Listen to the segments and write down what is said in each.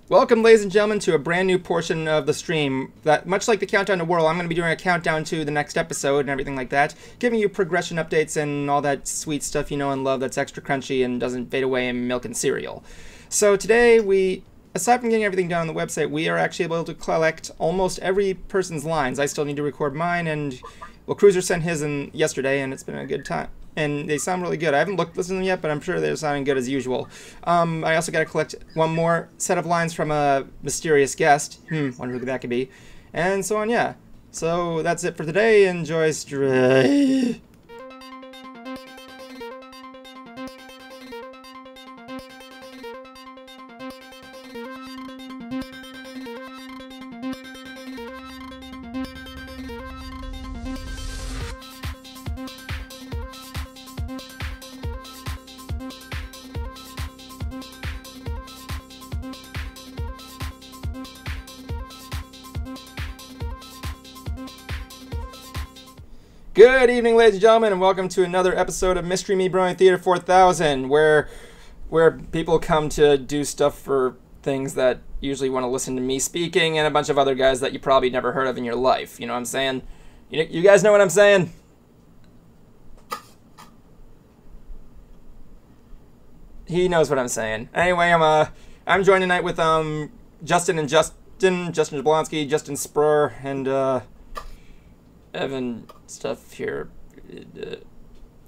Welcome, ladies and gentlemen, to a brand new portion of the stream that, much like the Countdown to Whirl, I'm going to be doing a countdown to the next episode and everything like that, giving you progression updates and all that sweet stuff you know and love that's extra crunchy and doesn't fade away in milk and cereal. So today, aside from getting everything done on the website, we are actually able to collect almost every person's lines. I still need to record mine, and, well, Cruiser sent his in yesterday, and it's been a good time. And they sound really good. I haven't listened to them yet, but I'm sure they're sounding good as usual. I also got to collect one more set of lines from a mysterious guest. Wonder who that could be. And so on, yeah. So that's it for today. Enjoy Stray. Good evening, ladies and gentlemen, and welcome to another episode of MySTREAMy Brony Theater 4000, where people come to do stuff for things that usually want to listen to me speaking and a bunch of other guys that you probably never heard of in your life. You know what I'm saying? You guys know what I'm saying? He knows what I'm saying. Anyway, I'm joined tonight with Justin Jablonski, Justin Spur, and Evan stuff here.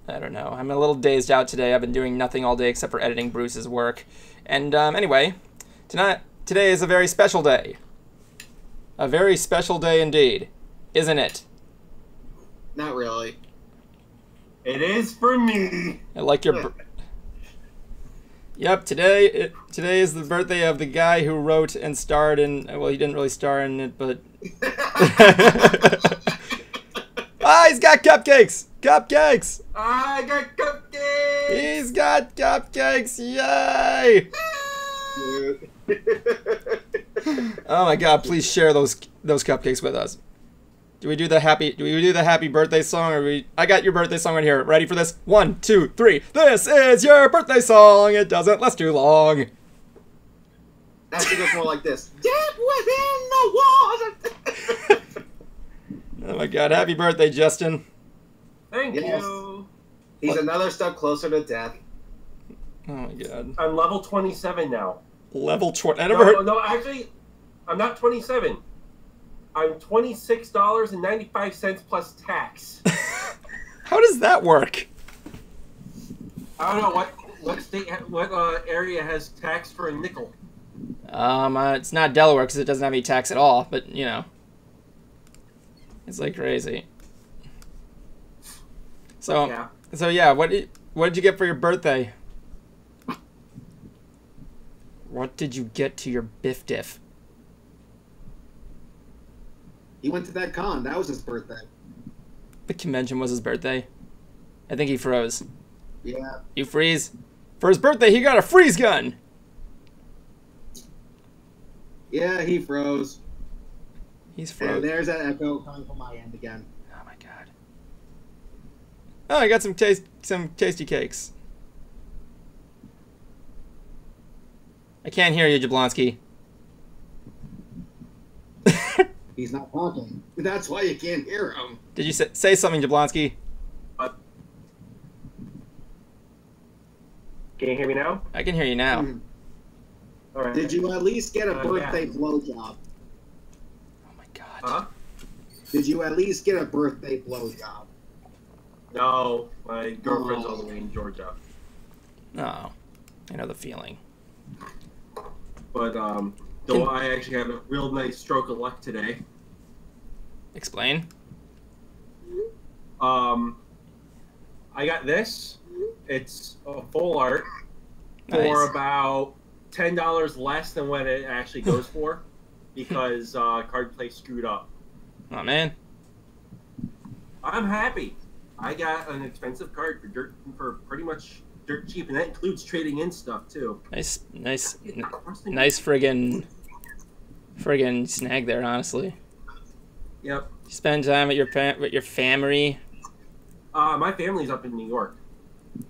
I don't know. I'm a little dazed out today. I've been doing nothing all day except for editing Bruce's work. And anyway, today is a very special day. A very special day indeed, isn't it? Not really. It is for me. I like your. Yep, today is the birthday of the guy who wrote and starred in. Well, he didn't really star in it, but. Ah, he's got cupcakes! Cupcakes! I got cupcakes! He's got cupcakes! Yay! Oh my god, please share those cupcakes with us. Do we do the happy birthday song, or I got your birthday song right here. Ready for this? 1, 2, 3. This is your birthday song. It doesn't last too long. Actually goes more like this. Deep within the walls. Oh my god, happy birthday, Justin. Thank Yes. you. He's another step closer to death. Oh my god. I'm level 27 now. Level 20. I never heard. No, actually, I'm not 27. I'm $26.95 plus tax. How does that work? I don't know what state, what area has tax for a nickel. It's not Delaware because it doesn't have any tax at all, but you know. It's like crazy. So yeah, what did you get for your birthday? What did you get to your biff diff? He went to that con. That was his birthday. The convention was his birthday. I think he froze. Yeah. You freeze? For his birthday, he got a freeze gun! Yeah, he froze. He's froze. And there's that echo coming from my end again. Oh my god. Oh, I got some tasty cakes. I can't hear you, Jablonski. He's not talking. That's why you can't hear him. Did you say something, Jablonski? Can you hear me now? I can hear you now. All right. Did you at least get a birthday blowjob? Oh my god. Huh? Did you at least get a birthday blowjob? No, my girlfriend's all the way in Georgia. Oh, I know the feeling. But though I actually had a real nice stroke of luck today. Explain. I got this. It's a full art for Nice. about $10 less than what it actually goes for, because card play screwed up. Oh man. I'm happy. I got an expensive card for pretty much dirt cheap, and that includes trading in stuff too. Nice friggin' snag there, honestly. Yep. You spend time with your family. My family's up in New York.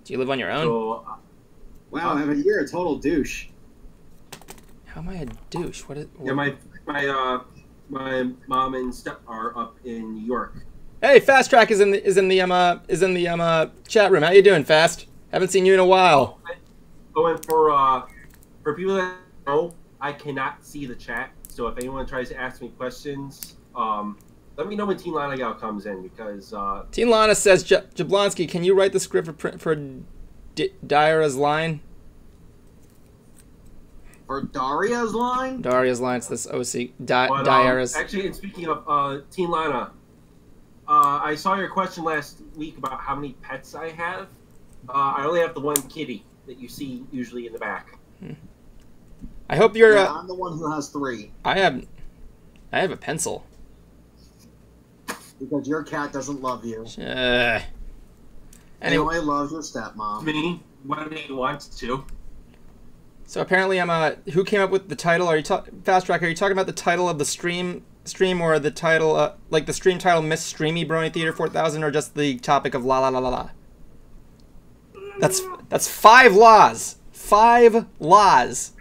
Do you live on your own? So, Wow, you're a total douche. How am I a douche? What is? Yeah, my mom and step are up in New York. Hey, Fast Track is in the chat room. How you doing, Fast? Haven't seen you in a while. Oh, and for people that know, I cannot see the chat. So if anyone tries to ask me questions, let me know when Teen Lana Gal comes in because Teen Lana says, Jablonski, can you write the script for Daria's line? For Daria's line? Daria's line. It's this OC. Daria's. Actually, and speaking of Teen Lana, I saw your question last week about how many pets I have. I only have the one kitty that you see usually in the back. I hope you're. Yeah, I'm the one who has 3. I have a pencil. Because your cat doesn't love you. Anyway, loves your stepmom. Me when he wants to. So apparently, who came up with the title? Are you Fast Track? Are you talking about the title of the stream, or the title, like the stream title, MySTREAMy Brony Theater 4000, or just the topic of la la la la la? That's 5 laws. 5 laws.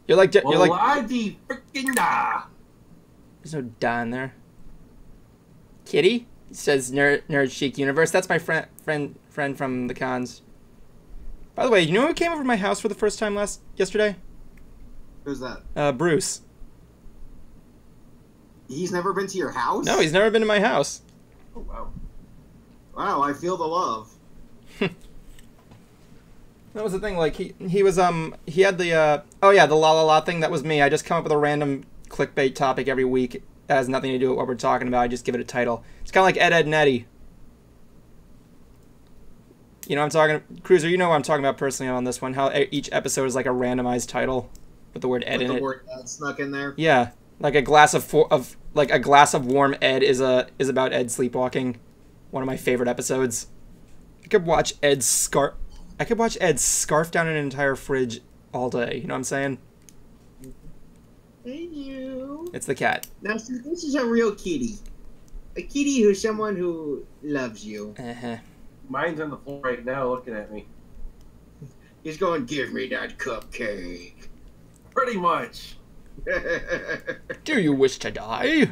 You're like the freaking da. There's no da in there. Kitty says Nerd Chic Universe. That's my friend from the cons. By the way, you know who came over to my house for the first time yesterday? Who's that? Bruce. He's never been to your house? No, he's never been to my house. Oh wow. Wow, I feel the love. That was the thing. Like he was he had the oh yeah, the la la la thing. That was me. I just come up with a random clickbait topic every week. It has nothing to do with what we're talking about. I just give it a title. It's kind of like Ed, and Eddie. You know what I'm talking, Cruiser, you know what I'm talking about personally on this one, how each episode is like a randomized title with the word Ed in it. The word Ed snuck in there? Yeah. Like a glass of warm Ed is about Ed sleepwalking. One of my favorite episodes. I could watch Ed scarf down an entire fridge all day, you know what I'm saying? Hey you. It's the cat. Now see, this is a real kitty. A kitty who's someone who loves you. Mine's on the floor right now looking at me. He's going, give me that cupcake. Pretty much. Do you wish to die?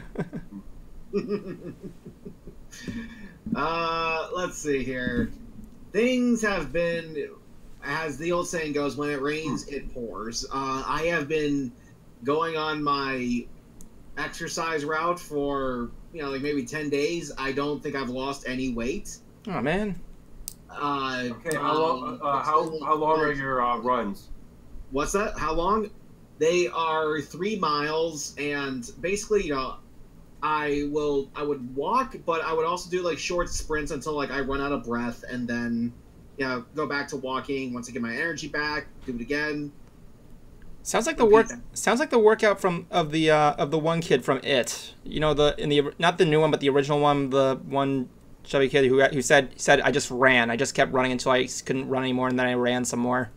Let's see here. Things have been, as the old saying goes, when it rains, it pours. I have been going on my exercise route for, like maybe 10 days. I don't think I've lost any weight. Oh, man. Okay, how long are your runs? What's that? How long? They are 3 miles, and basically, I would walk, but I would also do like short sprints until like I run out of breath, and then go back to walking once I get my energy back. Do it again. Sounds like the workout of the one kid from It. Not the new one, but the original one, the one chubby kid who said I just ran. I just kept running until I couldn't run anymore, and then I ran some more.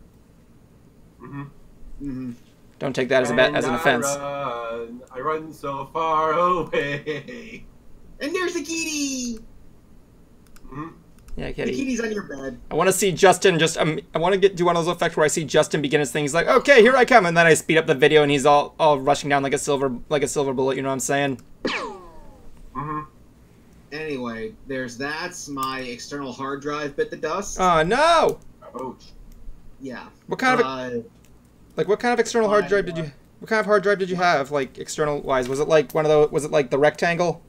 Don't take that as an offense. I run so far away. And there's the kitty. Yeah, kitty. The kitty's on your bed. I want to see Justin I want to do one of those effects where I see Justin begin his thing. He's like, okay, here I come, and then I speed up the video, and he's all rushing down like a silver bullet. You know what I'm saying? Anyway, that's my external hard drive bit the dust. Oh no! Ouch. Yeah. What kind of external hard drive did you? What kind of hard drive did you have? Like external wise, was it like one of those? Was it like the rectangle?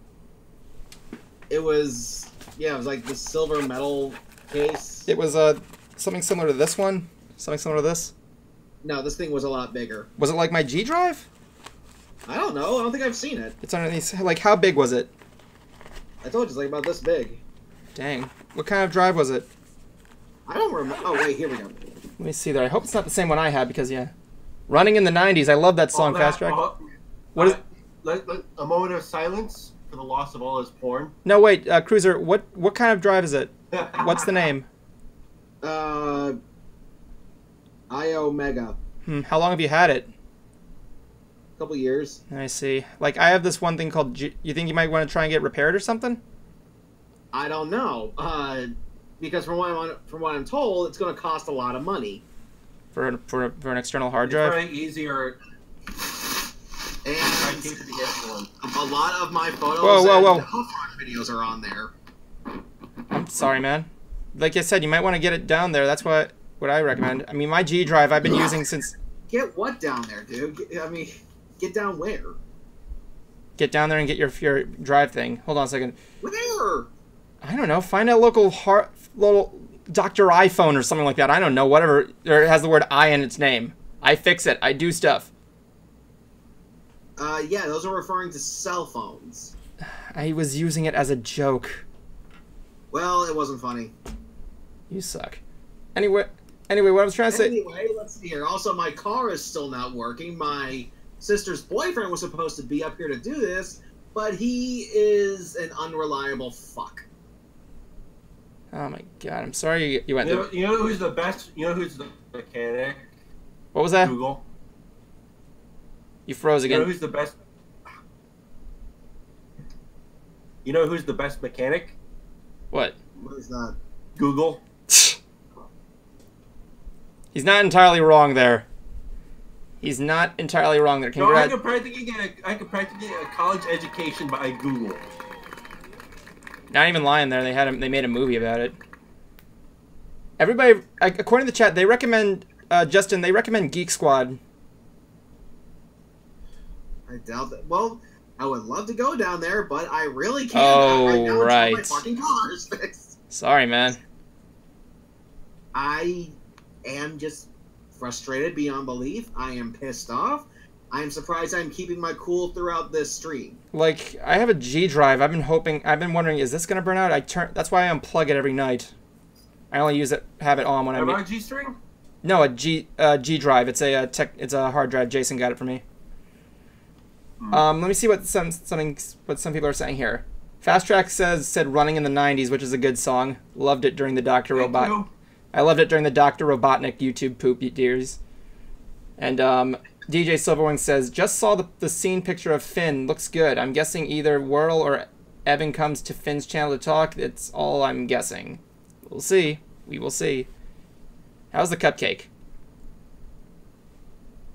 It was. Yeah, it was like the silver metal case. It was something similar to this one. Something similar to this. No, this thing was a lot bigger. Was it like my G drive? I don't know. I don't think I've seen it. It's underneath. Like, how big was it? I told you it's like about this big. Dang. What kind of drive was it? I don't remember. Oh, wait, here we go. Let me see there. I hope it's not the same one I had because, yeah. Running in the 90s. I love that song, Fast Track. What is... A moment of silence for the loss of all his porn. No, wait, Cruiser, what kind of drive is it? What's the name? IO Mega. How long have you had it? A couple years. I see. Like, I have this one thing called... You think you might want to try and get repaired or something? I don't know. Because from what I'm told, it's going to cost a lot of money. for an external hard It's drive. probably easier. And I keep it to get one. a lot of my photos Whoa. and hoof videos are on there. I'm sorry, man. Like I said, you might want to get it down there. That's what I recommend. I mean, my G drive I've been using since. Get what down there, dude? Get down where? Get down there and get your drive thing. Hold on a second. Where? I don't know. Find a local Dr. iPhone or something like that. I don't know. Whatever. Or it has the word I in its name. I fix it. I do stuff. Yeah, those are referring to cell phones. I was using it as a joke. Well, it wasn't funny. You suck. Anyway, what I was trying to say. Anyway, let's see here. Also, my car is still not working. My sister's boyfriend was supposed to be up here to do this, but he is an unreliable fuck. Oh my god, I'm sorry you went there. You know who's the best? You know who's the mechanic? What was that? Google. You froze again. You know who's the best? You know who's the best mechanic? What? What is that? Google. He's not entirely wrong there. He's not entirely wrong there. No, I could practically get a college education by Google. Not even lying there. They made a movie about it. Everybody, according to the chat, they recommend Justin. They recommend Geek Squad. I doubt that. Well, I would love to go down there, but I really can't. Oh, right now right. Until my fucking car is fixed. Sorry, man. I am just frustrated beyond belief. I am pissed off. I am surprised I'm keeping my cool throughout this stream. Like, I have a G drive. I've been wondering, is this gonna burn out? That's why I unplug it every night. I only have it on when I'm. A G string? No, a G drive. It's a hard drive. Jason got it for me. Let me see what some people are saying here. Fast Track said "Running in the '90s," which is a good song. Loved it during the Dr. Robot. I loved it during the Dr. Robotnik YouTube poop years. And DJ Silverwing says, just saw the scene picture of Finn. Looks good. I'm guessing either Whirl or Evan comes to Finn's channel to talk. It's all I'm guessing. We'll see. We will see. How's the cupcake?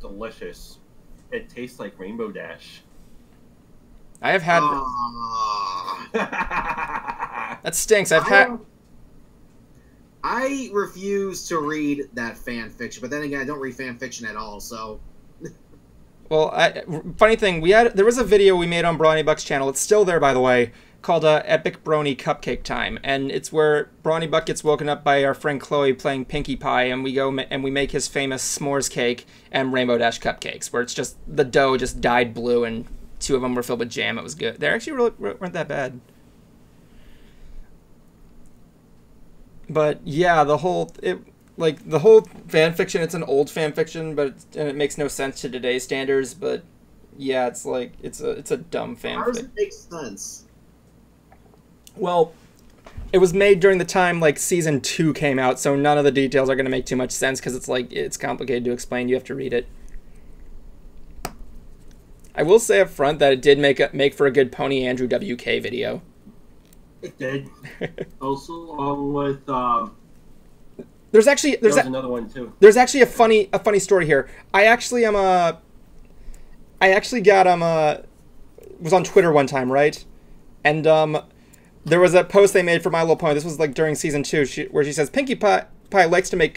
Delicious. It tastes like Rainbow Dash. I have had... That stinks. I refuse to read that fan fiction, but then again, I don't read fan fiction at all, so... Well, funny thing, there was a video we made on Brony Buck's channel. It's still there, by the way, called Epic Brony Cupcake Time, and it's where Brony Buck gets woken up by our friend Chloe playing Pinkie Pie, and we go and we make his famous s'mores cake and Rainbow Dash cupcakes, where it's just the dough just dyed blue, and 2 of them were filled with jam. It was good. They actually really weren't that bad. But yeah, the whole fan fiction, it's an old fan fiction, but it makes no sense to today's standards. But yeah, it's a dumb fan. How does it make sense? Well, it was made during the time like season 2 came out, so none of the details are going to make too much sense because it's complicated to explain. You have to read it. I will say up front that it did make for a good Pony Andrew WK video. It did. Also, along with there's another one too. There's actually a funny story here. I actually was on Twitter one time, right? And there was a post they made for My Little Pony. This was like during season 2, where she says Pinkie Pie likes to make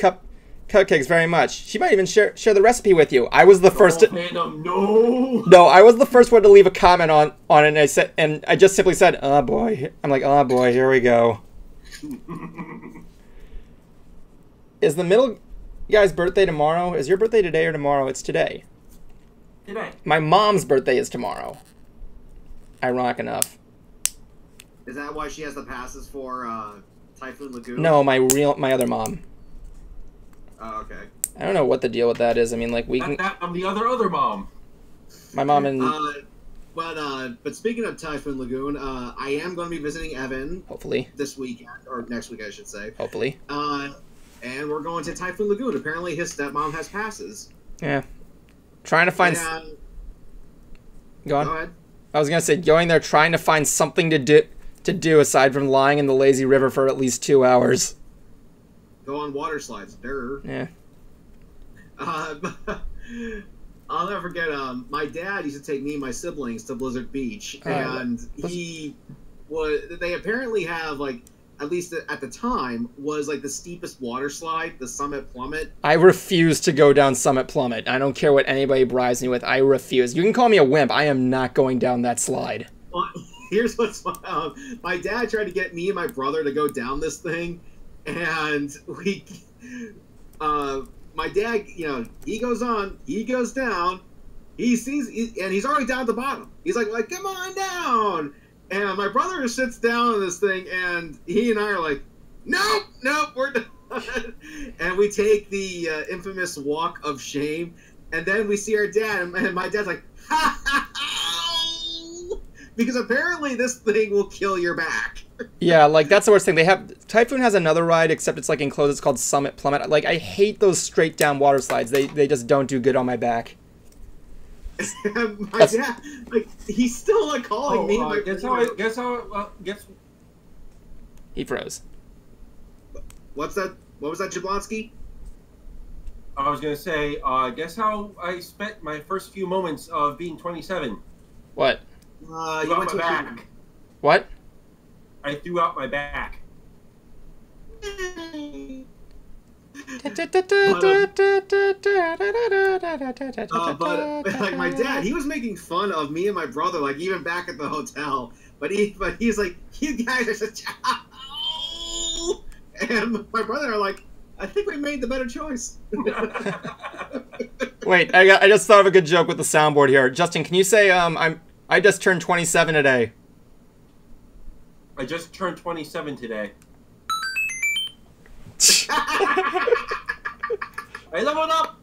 cupcakes very much. She might even share the recipe with you. I was the first. No, I was the first one to leave a comment on it, and I just simply said, "Oh boy." I'm like, "Oh boy, here we go." Is the middle guy's birthday tomorrow? Is your birthday today or tomorrow? It's today. Today. My mom's birthday is tomorrow. Ironic enough. Is that why she has the passes for Typhoon Lagoon? No, my other mom. Oh, okay. I don't know what the deal with that is. I mean, like I'm the other mom. My mom and. But speaking of Typhoon Lagoon, I am going to be visiting Evan. Hopefully. This weekend, or next week, I should say. Hopefully. And we're going to Typhoon Lagoon. Apparently, his stepmom has passes. Yeah. Trying to find. Go on. Go ahead. I was gonna say going there, trying to find something to do aside from lying in the lazy river for at least 2 hours. Go on water slides. Durr. Yeah. Um, I'll never forget. My dad used to take me and my siblings to Blizzard Beach, and they apparently have like, at least at the time, was like the steepest water slide, the Summit Plummet. I refuse to go down Summit Plummet. I don't care what anybody bribes me with. I refuse. You can call me a wimp. I am not going down that slide. Well, here's what's my dad tried to get me and my brother to go down this thing, and my dad, he goes on, he goes down, he sees, and he's already down at the bottom. He's like, come on down. And my brother sits down on this thing, and he and I are like, nope, we're done. And we take the infamous walk of shame, and then we see our dad, and my dad's like, ha ha ha, because apparently this thing will kill your back. Yeah, like, that's the worst thing. Typhoon has another ride, except it's like enclosed. It's called Summit Plummet. Like, I hate those straight down water slides. They just don't do good on my back. My dad, like, he's still like calling me. Guess He froze. What's that? What was that, Jablonski? I was gonna say, guess how I spent my first few moments of being 27. What? You went to my back. What? I threw out my back. But like my dad, he was making fun of me and my brother, like even back at the hotel. But he's like, you guys are such. And my brother are like, I think we made the better choice. Wait, I just thought of a good joke with the soundboard here. Justin, can you say I just turned 27 today? I just turned 27 today. I leveled up.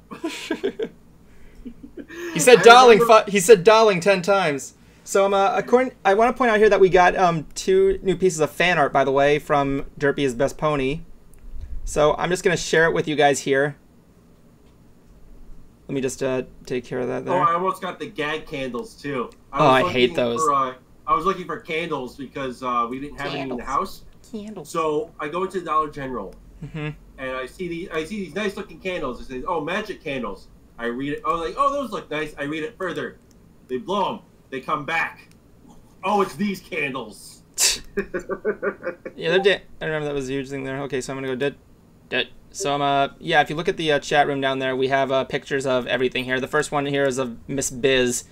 He said darling. He said darling 10 times. So I want to point out here that we got 2 new pieces of fan art, by the way, from Derpy's Best Pony. So I'm just gonna share it with you guys here. Let me just take care of that there. Oh, I almost got the gag candles too. I hate those. I was looking for candles because we didn't have any in the house. Candles. So I go into Dollar General, and I see these nice looking candles. It says, "Oh, magic candles." I read it. Oh, like, oh, those look nice. I read it further. They blow them. They come back. Oh, it's these candles. Yeah, I remember that was a huge thing there. Okay, so I'm gonna go dead. So yeah, if you look at the chat room down there, we have pictures of everything here. The first one here is of Miss Biz.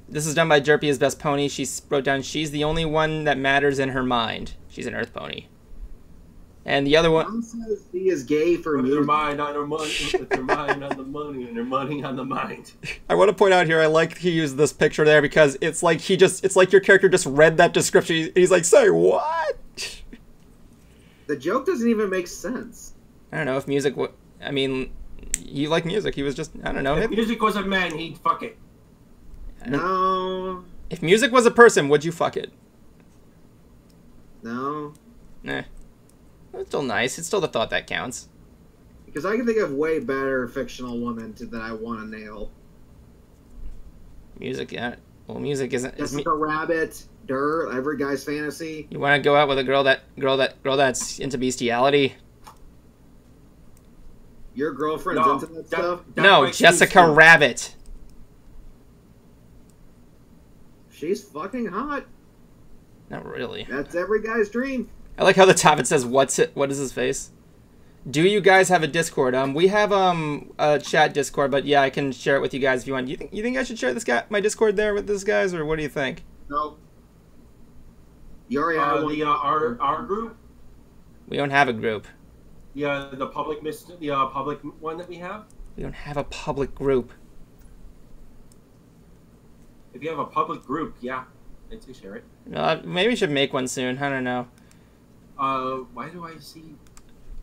This is done by Derpy's Best Pony. She wrote down, she's the only one that matters in her mind. She's an Earth Pony. And the other one... Mom says he is gay for with me. her mind on her money, with her mind on the money, and her money on the mind. I want to point out here, I like he used this picture there because it's like it's like your character just read that description. He's like, say what? The joke doesn't even make sense. I don't know if music... I mean, you like music. He was just... I don't know. If music was a man, he'd fuck it. No. If music was a person, would you fuck it? No. Nah. It's still nice. It's still the thought that counts. Because I can think of way better fictional women that I want to nail. Music, yeah. Well, music isn't... Jessica Rabbit, every guy's fantasy. You want to go out with a girl that's into bestiality? Your girlfriend's into that stuff? No, Jessica Rabbit. She's fucking hot. Not really. That's every guy's dream. I like how the top it says, what is his face? Do you guys have a Discord? We have a chat Discord, but yeah, I can share it with you guys if you want. You think I should share my Discord there with this guys, or what do you think? No. You already have our group? We don't have a group. Yeah, the public one that we have? We don't have a public group. If you have a public group, yeah, I'd say share it. Maybe we should make one soon. I don't know. Why do I see?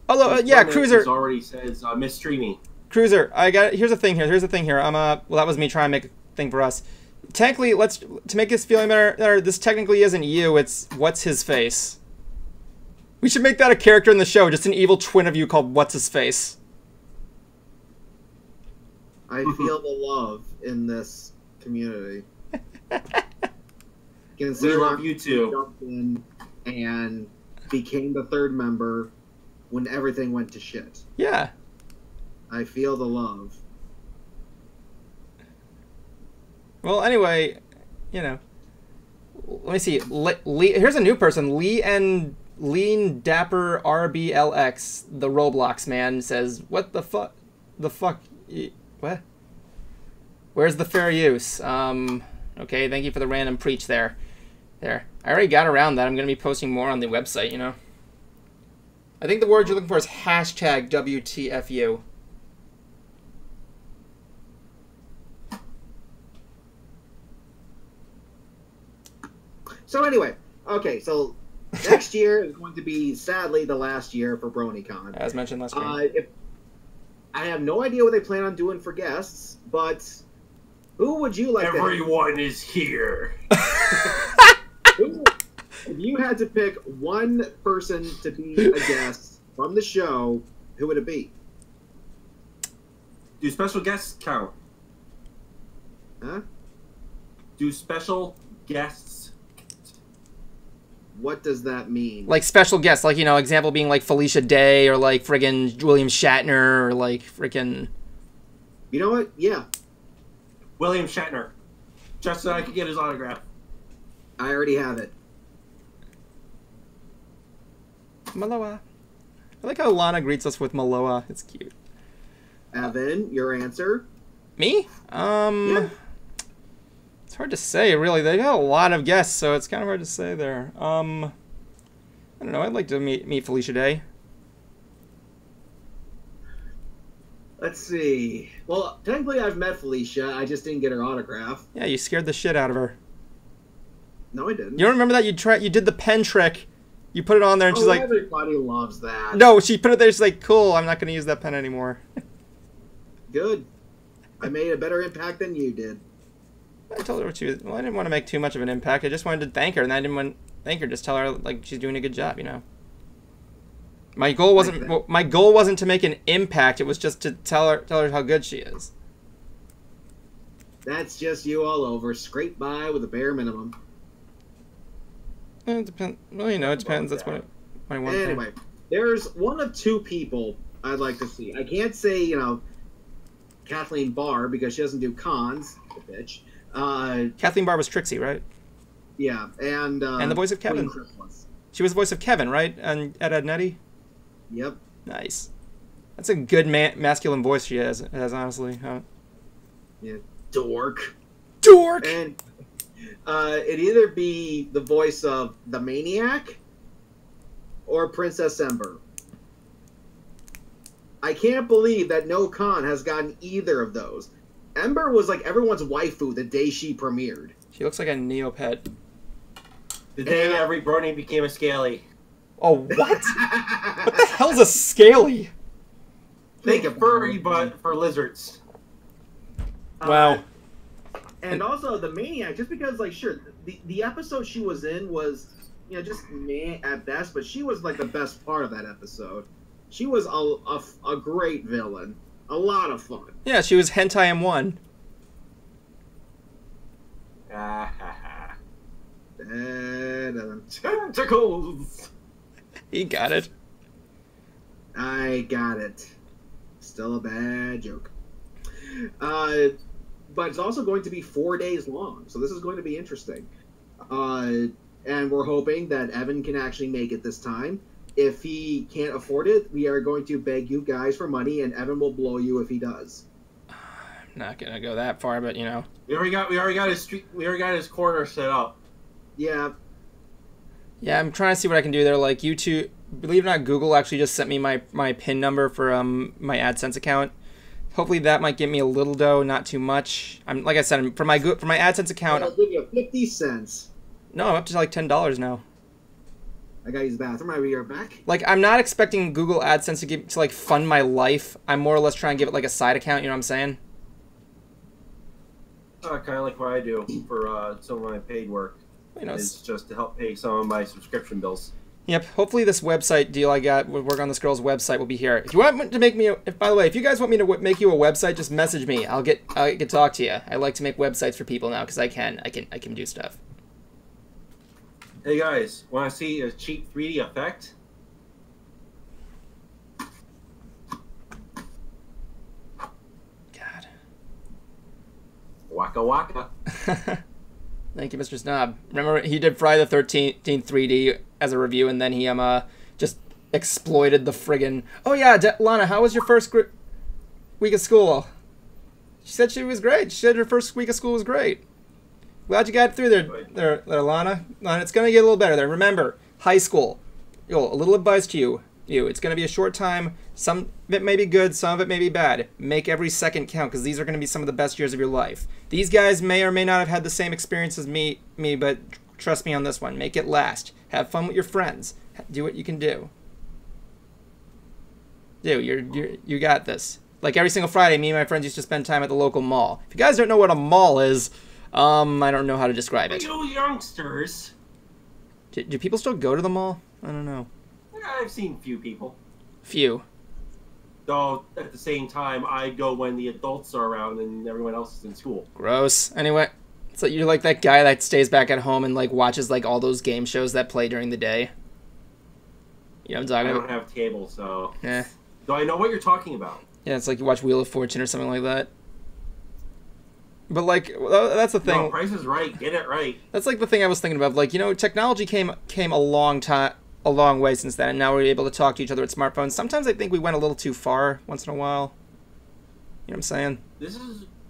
Although, yeah, Cruiser already says MySTREAMy. Cruiser, I got. Here's the thing here. Well, that was me trying to make a thing for us. Technically, to make this feeling better. This technically isn't you. It's what's his face. We should make that a character in the show, just an evil twin of you called What's His Face. I feel the love in this community. We love you too. Jumped in and became the third member when everything went to shit. Yeah. I feel the love. Well, anyway, you know. Let me see. Here's a new person. Lean Dapper RBLX, the Roblox man, says, "What the fuck? What? Where's the fair use?" Okay, thank you for the random preach there. There. I already got around that. I'm going to be posting more on the website, you know. I think the word you're looking for is hashtag WTFU. So anyway, okay, so next year is going to be, sadly, the last year for BronyCon. As mentioned last week. I have no idea what they plan on doing for guests, but who would you like Everyone is here. If you had to pick one person to be a guest from the show, who would it be? Do special guests count? Huh? Do special guests? What does that mean? Like special guests, like, you know, example being like Felicia Day or like friggin' William Shatner or like friggin'... You know what? Yeah. William Shatner. Just so I could get his autograph. I already have it. Maloa. I like how Lana greets us with Maloa. It's cute. Evan, your answer? Me? Yeah. It's hard to say, really. They got a lot of guests, so it's kind of hard to say there. I don't know. I'd like to meet Felicia Day. Let's see. Well, technically I've met Felicia. I just didn't get her autograph. Yeah, you scared the shit out of her. No, I didn't. You don't remember that? You did the pen trick. You put it on there, and she's like... Everybody loves that. No, she put it there. She's like, cool, I'm not going to use that pen anymore. Good. I made a better impact than you did. I told her what she was... Well, I didn't want to make too much of an impact. I just wanted to thank her, and I didn't want to thank her. Just tell her, like, she's doing a good job, you know? My goal wasn't... Well, my goal wasn't to make an impact. It was just to tell her how good she is. That's just you all over. Scrape by with a bare minimum. It depends. Well, you know, it depends. That's what I want. Anyway, there's one of two people I'd like to see. I can't say, you know, Kathleen Barr, because she doesn't do cons, the bitch. Kathleen Barr was Trixie, right? Yeah, and the voice of Kevin. She was the voice of Kevin, right? And Ed Nettie. Yep. Nice. That's a good masculine voice she has honestly. Yeah. Dork. And it'd either be the voice of the Maniac or Princess Ember. I can't believe that no con has gotten either of those. Ember was like everyone's waifu the day she premiered. She looks like a Neopet. The day every Brony became a Scaly. Oh, what? What the hell's a Scaly? Think of furry, but for lizards. Wow. And also the Maniac, just because, like, sure, the episode she was in was, you know, just meh at best, but she was like the best part of that episode. She was a great villain, a lot of fun. Yeah, she was Hentai M1. Tentacles. He got it. I got it. Still a bad joke. But it's also going to be 4 days long, so this is going to be interesting. And we're hoping that Evan can actually make it this time. If he can't afford it, we are going to beg you guys for money, and Evan will blow you if he does. I'm not gonna go that far, but you know. We already got his corner set up. Yeah. Yeah, I'm trying to see what I can do there. Like YouTube, believe it or not, Google actually just sent me my PIN number for my AdSense account. Hopefully that might get me a little dough, not too much. Like I said, for my AdSense account. I'll give you 50 cents. No, I'm up to like $10 now. I gotta use the bathroom. I'll be right back. Like, I'm not expecting Google AdSense to like fund my life. I'm more or less trying to give it like a side account. You know what I'm saying? Kind of like what I do for some of my paid work. You know, it's just to help pay some of my subscription bills. Yep. Hopefully this website deal I got with work on this girl's website will be here. If you want to make me, by the way, if you guys want me to make you a website, just message me. I'll get talk to you. I like to make websites for people now because I can do stuff. Hey guys, want to see a cheap 3D effect? God. Waka waka. Thank you, Mr. Snob. Remember, he did Friday the 13th 3D as a review, and then he just exploited the friggin'... Oh yeah, Lana, how was your first week of school? She said she was great. She said her first week of school was great. Glad you got through there, Lana. Lana, it's going to get a little better there. Remember, high school. Yo, a little advice to you. It's going to be a short time. Some of it may be good, some of it may be bad. Make every second count, because these are going to be some of the best years of your life. These guys may or may not have had the same experience as me, but trust me on this one. Make it last. Have fun with your friends. Do what you can do. You got this. Like every single Friday, me and my friends used to spend time at the local mall. If you guys don't know what a mall is, I don't know how to describe it. You youngsters. Do people still go to the mall? I don't know. I've seen few people. Few. Though, at the same time, I go when the adults are around and everyone else is in school. Gross. Anyway, so you're like that guy that stays back at home and like watches like all those game shows that play during the day? You know what I'm talking about? I don't have cable, so... Yeah. Do I know what you're talking about? Yeah, it's like you watch Wheel of Fortune or something like that. But like, that's the thing. No, Price is Right. Get it right. That's like the thing I was thinking about. Like, technology came a long way since then, and now we're able to talk to each other with smartphones. Sometimes I think we went a little too far once in a while. You know what I'm saying?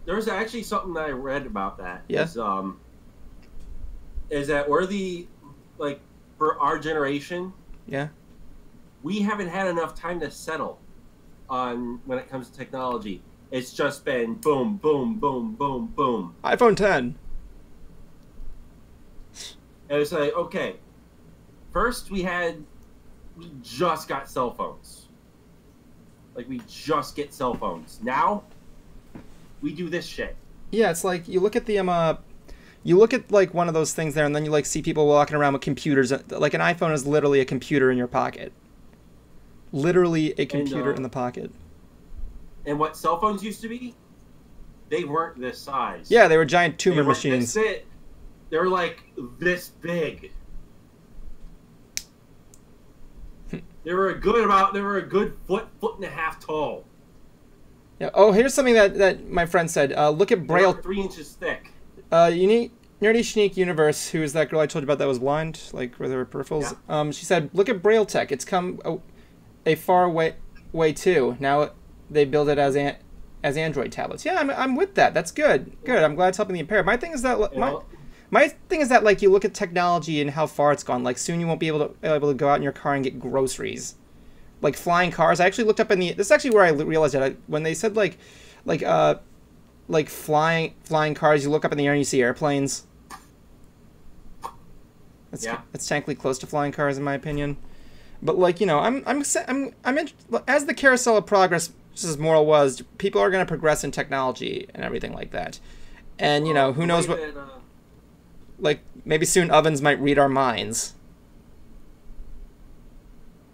There's actually something that I read about that. Yeah. Is that we're for our generation. Yeah. We haven't had enough time to settle on when it comes to technology. It's just been boom, boom, boom, boom, boom. iPhone 10. And it's like, okay, first we just got cell phones. Like, we just get cell phones. Now, we do this shit. Yeah, it's like, you look at you look at, like, one of those things there, and then you, like, see people walking around with computers. Like, an iPhone is literally a computer in your pocket. Literally a computer in the pocket. And what cell phones used to be, they weren't this size. Yeah, they were giant tumor machines. They were like this big. They were a good foot and a half tall. Yeah. Oh, here's something that my friend said. Look at Braille. 3 inches thick. Nerdy Schneek Universe, who is that girl I told you about that was blind, like with her peripherals? Yeah. She said, look at Braille tech. It's come a far way too. Now they build it as Android tablets. Yeah, I'm with that. That's good. Good. I'm glad it's helping the impaired. My thing is that my thing is that like you look at technology and how far it's gone. Like soon you won't be able to go out in your car and get groceries. Like flying cars. I actually looked up this is actually where I realized that when they said like flying cars, you look up in the air and you see airplanes. It's technically close to flying cars in my opinion. But like, I'm as the carousel of progress, as moral was, people are going to progress in technology and everything like that. And who knows what like maybe soon ovens might read our minds.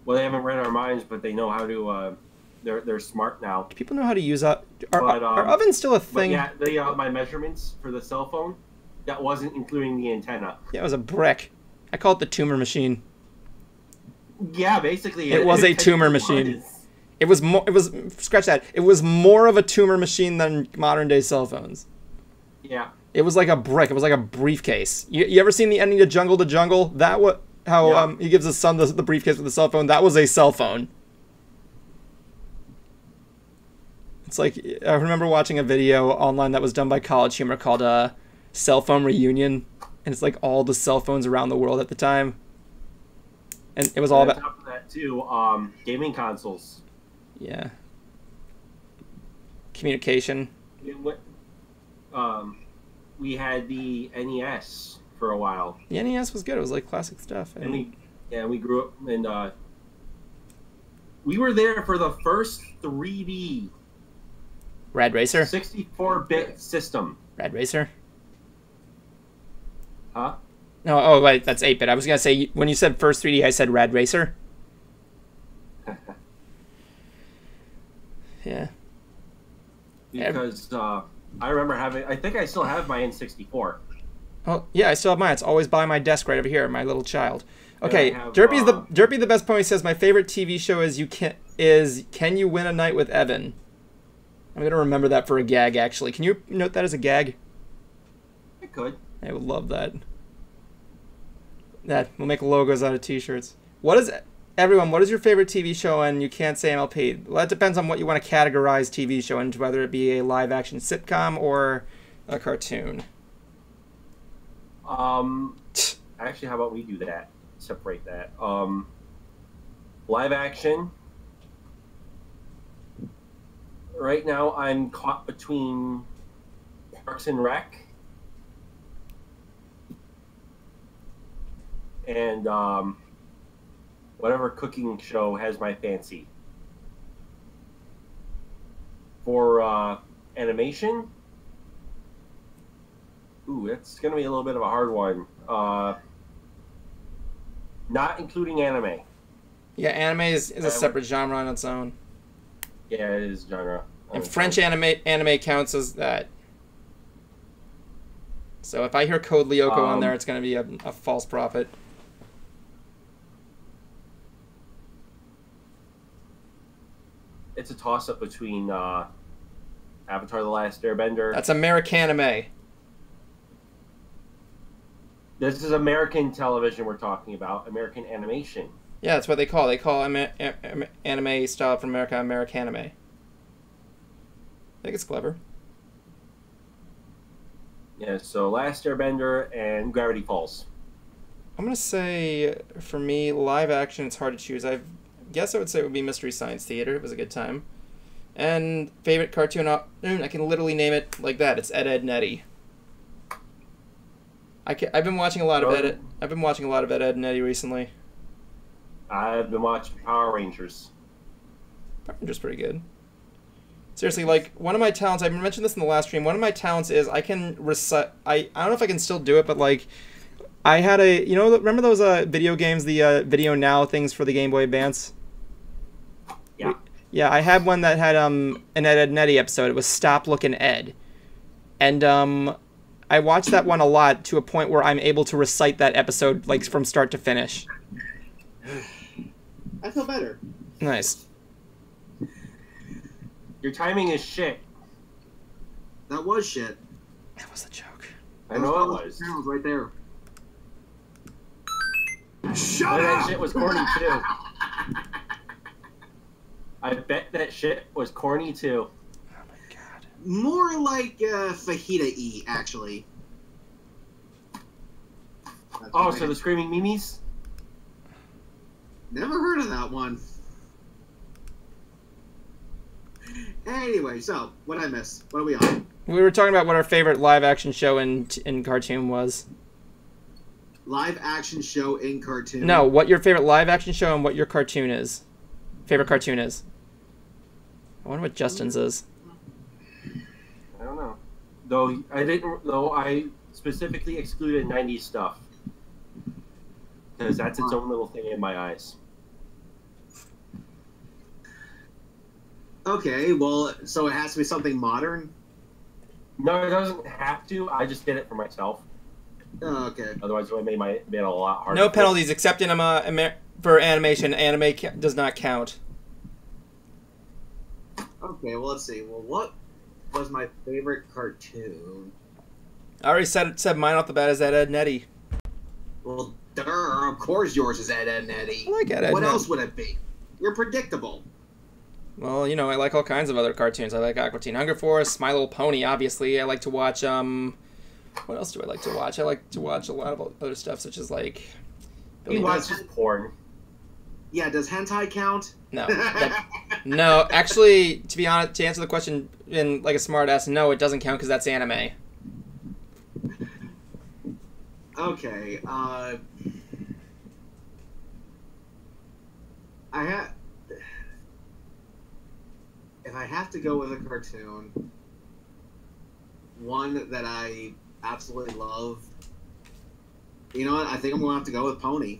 Well, they haven't read our minds, but they know how to they're smart now. Do people know how to use are ovens still a thing? But yeah, my measurements for the cell phone, that wasn't including the antenna. Yeah, it was a brick. I call it the tumor machine. Yeah, basically it was a tumor machine. It was scratch that. It was more of a tumor machine than modern day cell phones. Yeah. It was like a brick. It was like a briefcase. You ever seen the ending of Jungle to Jungle? That he gives his son the briefcase with the cell phone. That was a cell phone. It's like I remember watching a video online that was done by College Humor called Cell Phone Reunion, and it's like all the cell phones around the world at the time. And it was all about... On top of that, too, gaming consoles. Yeah. Communication. We had the NES for a while. The NES was good. It was like classic stuff. And we grew up, and we were there for the first 3D... Rad Racer? 64-bit system. Rad Racer? Huh? No, oh, wait, that's 8-bit. I was going to say, when you said first 3D, I said Rad Racer. Yeah. Because I remember I think I still have my N64. Oh, yeah, I still have mine. It's always by my desk right over here, my little child. Okay, Derpy the Best Pony says, my favorite TV show is Can You Win a Night with Evan? I'm going to remember that for a gag, actually. Can you note that as a gag? I could. I would love that. That we'll make logos out of T-shirts. What is everyone? What is your favorite TV show? And you can't say MLP. Well, that depends on what you want to categorize TV show into, whether it be a live-action sitcom or a cartoon. Actually, how about we do that? Separate that. Live action. Right now, I'm caught between Parks and Rec and whatever cooking show has my fancy. For animation, ooh, that's going to be a little bit of a hard one. Not including anime. Yeah, anime is a separate genre on its own. Yeah, it is genre. And French anime counts as that. So if I hear Code Lyoko on there, it's going to be a false prophet. It's a toss-up between Avatar: The Last Airbender. That's Americanime. This is American television we're talking about. American animation. Yeah, that's what they call. They call anime style from America Americanime. I think it's clever. Yeah, so Last Airbender and Gravity Falls. I'm going to say, for me, live action, it's hard to choose. I guess I would say it would be Mystery Science Theater. It was a good time. And favorite cartoon, I can literally name it like that. It's Ed, Edd n Eddy. I've been watching a lot of Ed, Edd n Eddy recently. I've been watching Power Rangers. Power Rangers pretty good. Seriously, like, one of my talents, I mentioned this in the last stream, one of my talents is I can recite, I don't know if I can still do it, but, like, I had remember those video games, the Video Now things for the Game Boy Advance? Yeah. Yeah, I had one that had an Ed, Edd n Eddy episode. It was Stop Lookin' Ed. And I watched that one a lot to a point where I'm able to recite that episode, like, from start to finish. I feel better. Nice. Your timing is shit. That was shit. That was a joke. I know it was. That was right there. Shut up! That shit was corny too. I bet that shit was corny too. Oh my god. More like fajita-y, actually. That's so the Screaming Mimes? Never heard of that one. Anyway, so, what did I miss? What are we on? We were talking about what our favorite live-action show in cartoon was. Live-action show in cartoon? No, what your favorite live-action show and what your cartoon is. Favorite cartoon is. I wonder what Justin's is. I don't know. Though I specifically excluded 90s stuff. Because that's its own little thing in my eyes. Okay, well, so it has to be something modern? No, it doesn't have to. I just did it for myself. Oh, okay. Otherwise, it would have made it a lot harder. No penalties except in for animation. Anime does not count. Okay, well, let's see. Well, what was my favorite cartoon? I already said mine off the bat is Ed, Edd n Eddy. Well, of course yours is Ed, Edd n Eddy. I like Ed, Edd What n else would it be? You're predictable. Well, you know, I like all kinds of other cartoons. I like Aqua Teen Hunger Force, My Little Pony, obviously. I like to watch, what else do I like to watch? I like to watch a lot of other stuff, such as, like... He watches porn. Yeah, does hentai count? No. No, actually, to be honest, to answer the question in, like, a smart ass, no, it doesn't count because that's anime. Okay, if I have to go with a cartoon, one that I absolutely love, you know what? I think I'm going to have to go with Pony.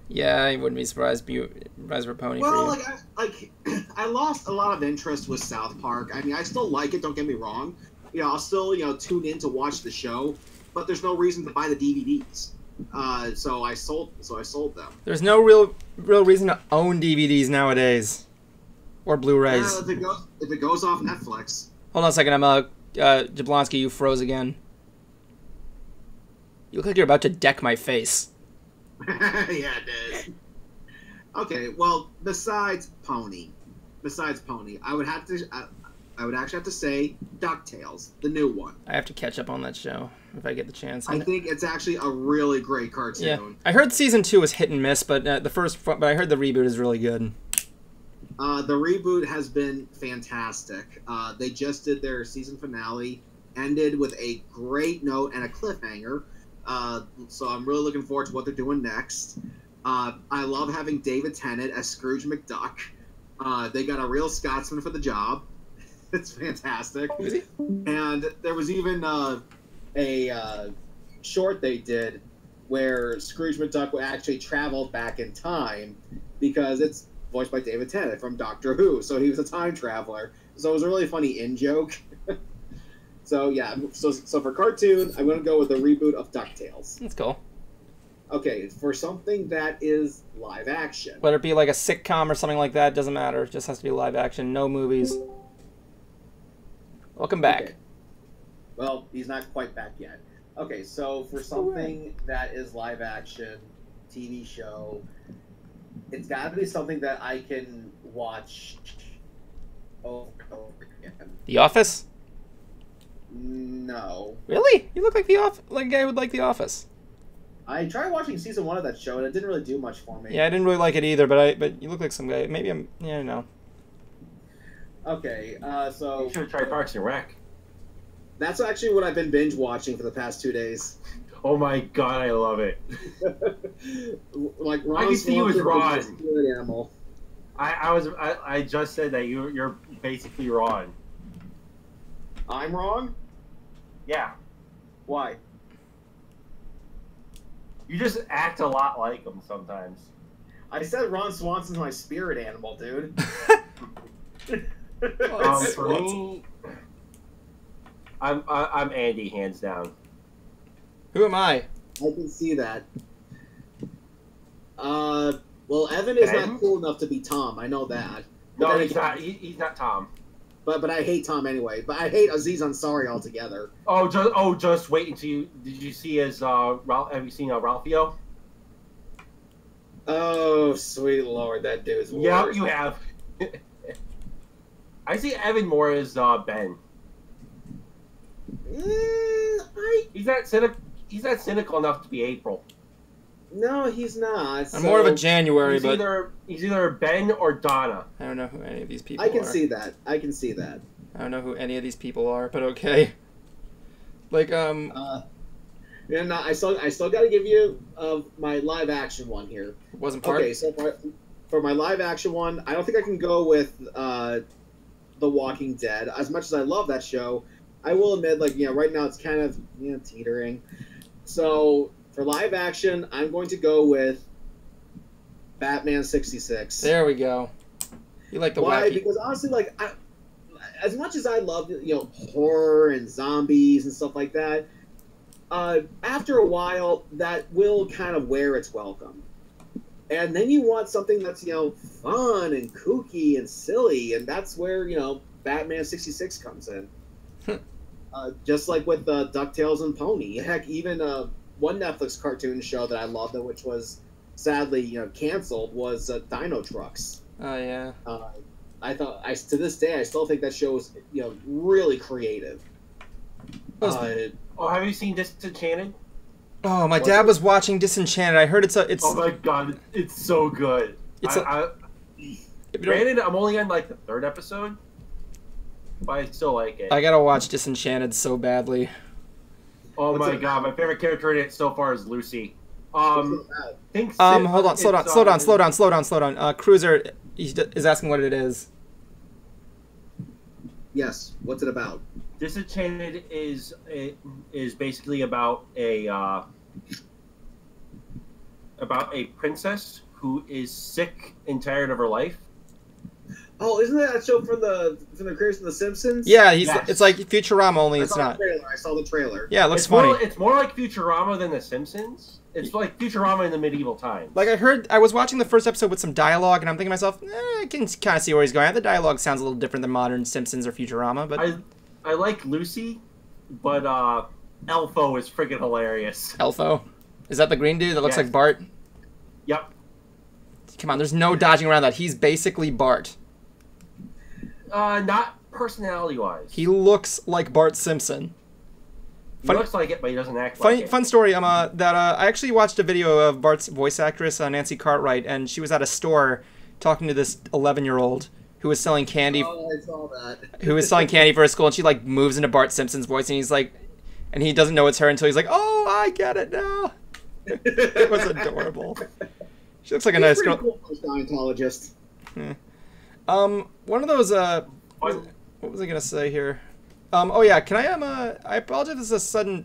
Yeah, I wouldn't be surprised for Pony well, for you. I lost a lot of interest with South Park. I mean, I still like it, don't get me wrong. You know, I'll still, tune in to watch the show, but there's no reason to buy the DVDs. So I sold them. There's no real reason to own DVDs nowadays. Or Blu-rays. If it goes off Netflix. Hold on a second, Jablonski, you froze again. You look like you're about to deck my face. Yeah, it did. Okay, well, besides Pony, I would actually have to say DuckTales, the new one. I have to catch up on that show if I get the chance. I think it's actually a really great cartoon. Yeah, I heard season 2 was hit and miss, but but I heard the reboot is really good. The reboot has been fantastic. They just did their season finale, ended with a great note and a cliffhanger. So I'm really looking forward to what they're doing next. I love having David Tennant as Scrooge McDuck. They got a real Scotsman for the job. It's fantastic. And there was even a short they did where Scrooge McDuck actually traveled back in time because it's voiced by David Tennant from Doctor Who. So he was a time traveler. So it was a really funny in-joke. So yeah, so for cartoon, I'm going to go with the reboot of DuckTales. That's cool. Okay, for something that is live action. Whether it be like a sitcom or something like that, doesn't matter. It just has to be live action, no movies. Welcome back. Okay. Well, he's not quite back yet. Okay, so for something that is live action, TV show, it's got to be something that I can watch over and over again. The Office? No. Really? You look like like a guy who would like The Office. I tried watching season 1 of that show, and it didn't really do much for me. Yeah, I didn't really like it either, but you look like some guy. Maybe I'm... Yeah, no. Okay, so... You should have tried Parks and Rec. That's actually what I've been binge watching for the past 2 days. Oh my god, I love it. Like I can see you as Ron. Spirit animal. I just said that you're basically Ron. I'm wrong? Yeah. Why? You just act a lot like him sometimes. I said Ron Swanson's my spirit animal, dude. For me, I'm Andy, hands down. Who am I? I can see that. Well, Evan is not cool enough to be Tom. I know that. No, he's not. He's not Tom. But I hate Tom anyway. But I hate Aziz Ansari altogether. Just wait until you. Did you see his have you seen Ralphio? Oh, sweet lord, that dude's worse. Yeah, you have. I see Evan more as Ben. He's not cynical enough to be April. No, he's not. I'm more of a January, he's either Ben or Donna. I don't know who any of these people are. I can see that. I don't know who any of these people are, but okay. Like, Yeah, no, I still got to give you my live action one here. Wasn't part. Okay, so for my live action one, I don't think I can go with The Walking Dead. As much as I love that show, I will admit, like, right now it's kind of teetering. So for live action, I'm going to go with Batman 66. There we go. You like the Why? wacky. Because honestly, like, as much as I love horror and zombies and stuff like that, after a while that will kind of wear its welcome. And then you want something that's fun and kooky and silly, and that's where Batman 66 comes in. Just like with DuckTales and Pony. Heck, even one Netflix cartoon show that I loved, which was sadly canceled, was Dino Trucks. Oh yeah. To this day I still think that show is really creative. Have you seen Disenchanted? Oh, my dad was watching Disenchanted. I heard it's. Oh my god, it's so good. Granted, I'm only on like the 3rd episode, but I still like it. I gotta watch Disenchanted so badly. Oh my god, my favorite character in it so far is Lucy. Hold on, slow down. Cruiser is asking what it is. Yes, what's it about? Disenchanted is basically about a princess who is sick and tired of her life. Oh, isn't that show from the creators of The Simpsons? Yeah, it's like Futurama, only it's not. I saw the trailer. Yeah, it looks funny. It's more like Futurama than The Simpsons. It's like Futurama in the medieval times. Like I was watching the first episode with some dialogue, and I'm thinking to myself, I can kind of see where he's going. The dialogue sounds a little different than modern Simpsons or Futurama, but I like Lucy, but Elfo is friggin' hilarious. Elfo? Is that the green dude that looks Yes. like Bart? Yep. Come on, there's no dodging around that. He's basically Bart. Not personality-wise. He looks like Bart Simpson. He looks like it, but he doesn't act like it. Fun story. I actually watched a video of Bart's voice actress, Nancy Cartwright, and she was at a store talking to this 11-year-old who was selling candy. Oh, I saw that. Who was selling candy for her school, and she like moves into Bart Simpson's voice, and he's like, and he doesn't know it's her until he's like, "Oh, I get it now." It was adorable. She looks like a nice girl. Cool Scientologist. Yeah. One of those. What was I gonna say here? Oh yeah, can I apologize. This is a sudden.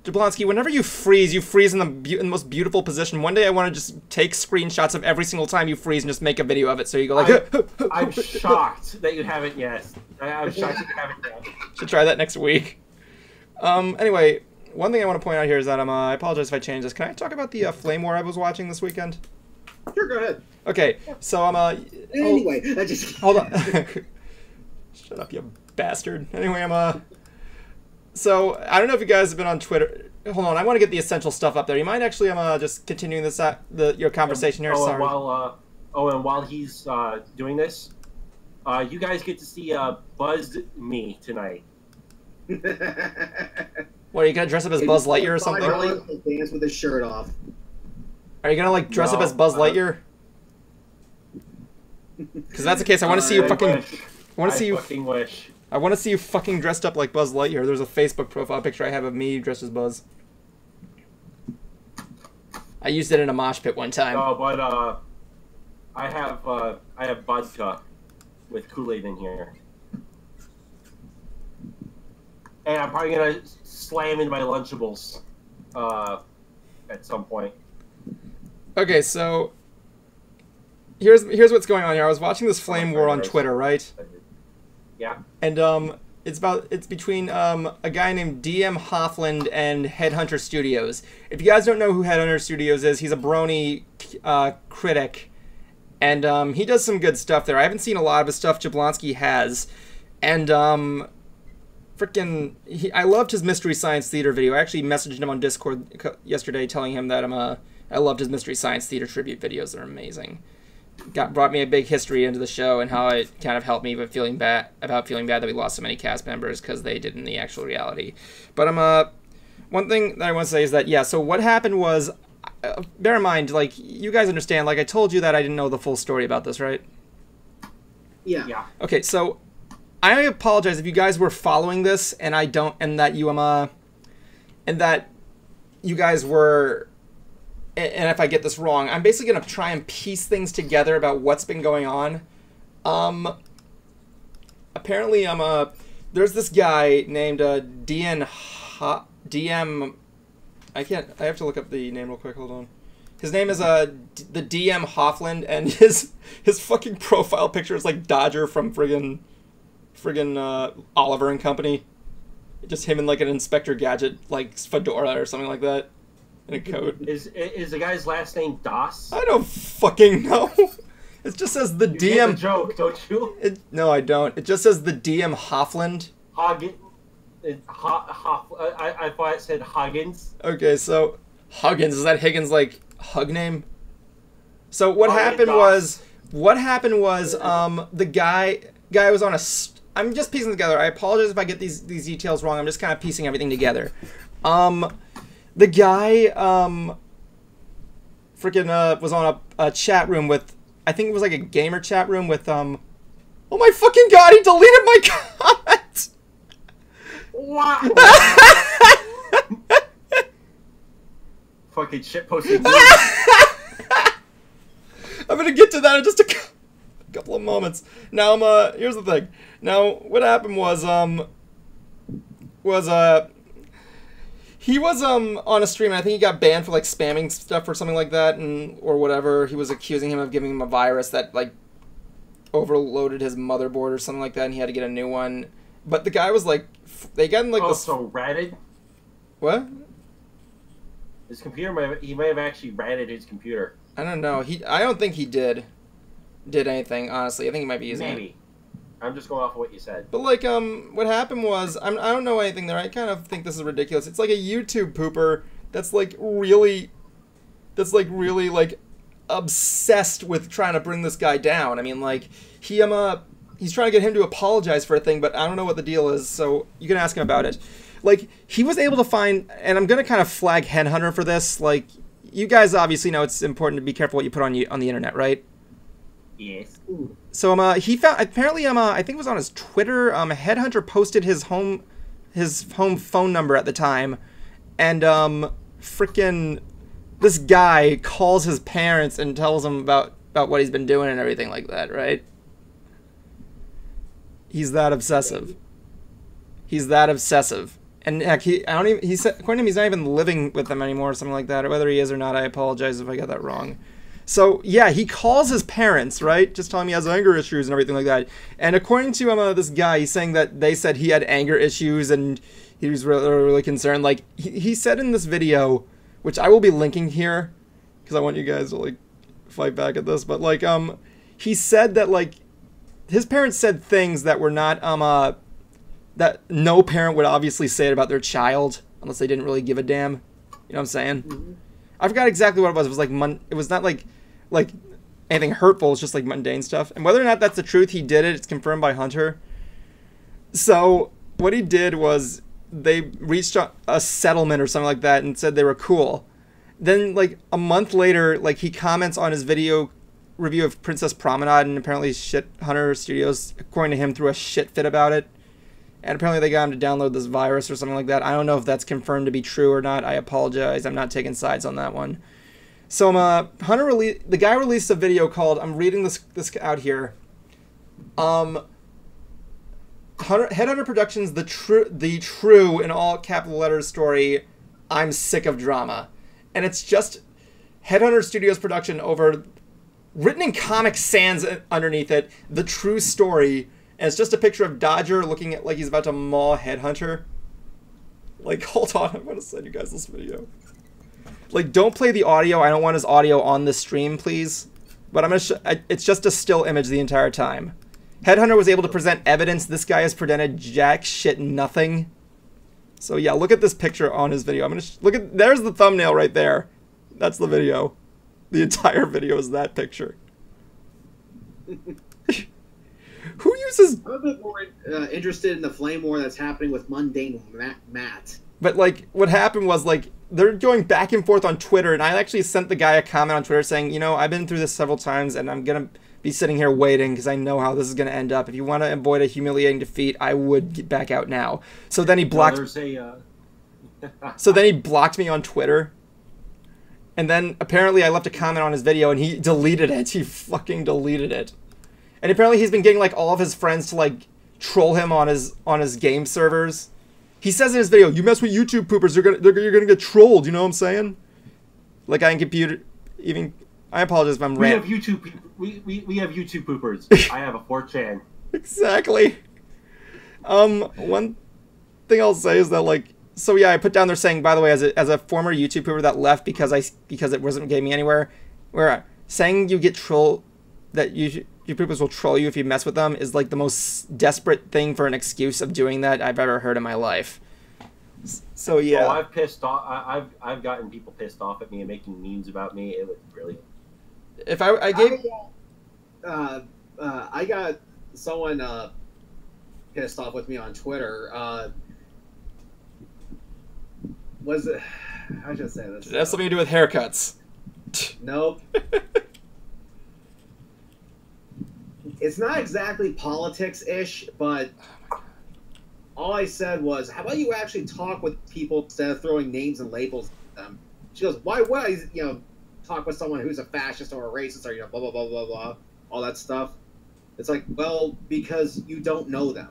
Jablonski, whenever you freeze in the most beautiful position. One day I want to just take screenshots of every single time you freeze and just make a video of it. So you go like. I'm shocked that you haven't yet. I'm shocked that you haven't yet. Should try that next week. Anyway, one thing I want to point out here is that I apologize if I change this. Can I talk about the Flame War I was watching this weekend? Sure, go ahead. Okay, so Anyway, I just hold on. Shut up, you bastard. Anyway, so I don't know if you guys have been on Twitter. Hold on, I want to get the essential stuff up there. You mind actually just continuing this your conversation here? Sorry. And while he's doing this, you guys get to see Buzzed Me tonight. What, are you gonna dress up as Buzz Lightyear or something? Dance with his shirt off. Are you gonna like dress up as Buzz Lightyear? Because if that's the case, I want to see you fucking. I want to see you. Fucking wish. I want to see you fucking dressed up like Buzz Lightyear. There's a Facebook profile picture I have of me dressed as Buzz. I used it in a mosh pit one time. Oh, but I have vodka with Kool-Aid in here, and I'm probably gonna slam into my Lunchables at some point. Okay, so here's what's going on here. I was watching this Flame War on Twitter, right? Yeah. And it's between a guy named DM Hoffland and Headhunter Studios. If you guys don't know who Headhunter Studios is, he's a Brony critic, and he does some good stuff there. I haven't seen a lot of his stuff. Jablonski has, and I loved his Mystery Science Theater video. I actually messaged him on Discord yesterday, telling him that I loved his Mystery Science Theater tribute videos. They're amazing. Brought me a big history into the show and how it kind of helped me with feeling bad that we lost so many cast members because they did in the actual reality. But one thing that I want to say is that, yeah, so what happened was, bear in mind, like, you guys understand, like, I told you that I didn't know the full story about this, right? Yeah. Okay, so I apologize if you guys were following this and I don't, and that you guys were. And if I get this wrong, I'm basically going to try and piece things together about what's been going on. Apparently, there's this guy named DM. I have to look up the name real quick. Hold on. His name is the DM Hoffland, and his fucking profile picture is like Dodger from friggin' Oliver and Company. Just him in like an Inspector Gadget like fedora or something like that. In a coat. Is the guy's last name Das? I don't fucking know. It just says the You DM. get the joke, don't you? No, I don't. It just says the DM Hoffland. I thought it said Huggins. Okay, so Huggins, is that Higgins like hug name? So what Huggins happened was the guy was on a. I'm just piecing together. I apologize if I get these details wrong. I'm just kind of piecing everything together. The guy, was on a chat room with, I think it was like a gamer chat room with, oh my fucking god, he deleted my comment! Wow! Fucking shitposting. I'm gonna get to that in just a couple of moments. Now, here's the thing. Now, what happened was, he was on a stream, and I think he got banned for like spamming stuff or something like that, or whatever. He was accusing him of giving him a virus that like overloaded his motherboard or something like that, and he had to get a new one. But the guy was like, they got in like this. So ratted. What? His computer he may have actually ratted his computer. I don't know. I don't think he did anything. Honestly, I think he might be using Maybe. I'm just going off of what you said. But like, what happened was, I don't know anything there. I kind of think this is ridiculous. It's like a YouTube pooper that's like really like obsessed with trying to bring this guy down. I mean, like, he's trying to get him to apologize for a thing, but I don't know what the deal is, so you can ask him about it. Like, he was able to find, and I'm gonna kind of flag Headhunter for this. Like, you guys obviously know it's important to be careful what you put on the internet, right? Yes. So he found, apparently I think it was on his Twitter. Headhunter posted his home phone number at the time, and frickin' this guy calls his parents and tells them about what he's been doing and everything like that, right? He's that obsessive. He's that obsessive. And heck, he said, according to him, he's not even living with them anymore or something like that. Or whether he is or not, I apologize if I got that wrong. So, yeah, he calls his parents, right? Just telling me he has anger issues and everything like that. And according to this guy, he's saying that they said he had anger issues and he was really, really concerned. Like, he said in this video, which I will be linking here, because I want you guys to, like, fight back at this. But, like, he said that, like, his parents said things that were not, that no parent would obviously say it about their child, unless they didn't really give a damn. You know what I'm saying? Mm-hmm. I forgot exactly what it was. It was like it was not like anything hurtful. It's just like mundane stuff. And whether or not that's the truth, he did it. It's confirmed by Hunter. So what he did was they reached a settlement or something like that and said they were cool. Then like a month later, like he comments on his video review of Princess Promenade, and apparently Hunter Studios, according to him, threw a shit fit about it. And apparently they got him to download this virus or something like that. I don't know if that's confirmed to be true or not. I apologize. I'm not taking sides on that one. So the guy released a video called, I'm reading this out here. Headhunter Productions, the true in all capital letters story, I'm sick of drama. And it's just Headhunter Studios production over, written in Comic Sans underneath it, the true story. And it's just a picture of Dodger looking at like he's about to maul Headhunter. Like, hold on, I'm gonna send you guys this video. Like, don't play the audio. I don't want his audio on the stream, please. But I'm gonna it's just a still image the entire time. Headhunter was able to present evidence. This guy has presented jack shit nothing. So yeah, look at this picture on his video. I'm gonna look at, there's the thumbnail right there. That's the video. The entire video is that picture. Who uses... I'm a bit more interested in the flame war that's happening with Mundane Matt. But, like, what happened was, like, they're going back and forth on Twitter, and I actually sent the guy a comment on Twitter saying, you know, I've been through this several times, and I'm going to be sitting here waiting because I know how this is going to end up. If you want to avoid a humiliating defeat, I would get back out now. So then he blocked... So then he blocked me on Twitter. And then, apparently, I left a comment on his video, and he deleted it. He fucking deleted it. And apparently he's been getting like all of his friends to like troll him on his game servers. He says in his video, "You mess with YouTube poopers, you're gonna get trolled." You know what I'm saying? Like, I can computer even. I apologize if I'm ranting. We have YouTube. We have YouTube poopers. I have a 4chan. Exactly. One thing I'll say is that like, so yeah, I put down there saying, by the way, as a former YouTube pooper that left because it wasn't getting me anywhere, where saying you get trolled, that you poopers will troll you if you mess with them is like the most desperate thing for an excuse of doing that I've ever heard in my life. So yeah. Oh, I've pissed off. I've gotten people pissed off at me and making memes about me. It was brilliant. If I gave, I got someone pissed off with me on Twitter. Was it? How should I say this? It has something to do with haircuts. Nope. It's not exactly politics-ish, but all I said was, how about you actually talk with people instead of throwing names and labels at them? She goes, why would I, talk with someone who's a fascist or a racist or, blah, blah, blah, blah, blah, all that stuff? It's like, well, because you don't know them.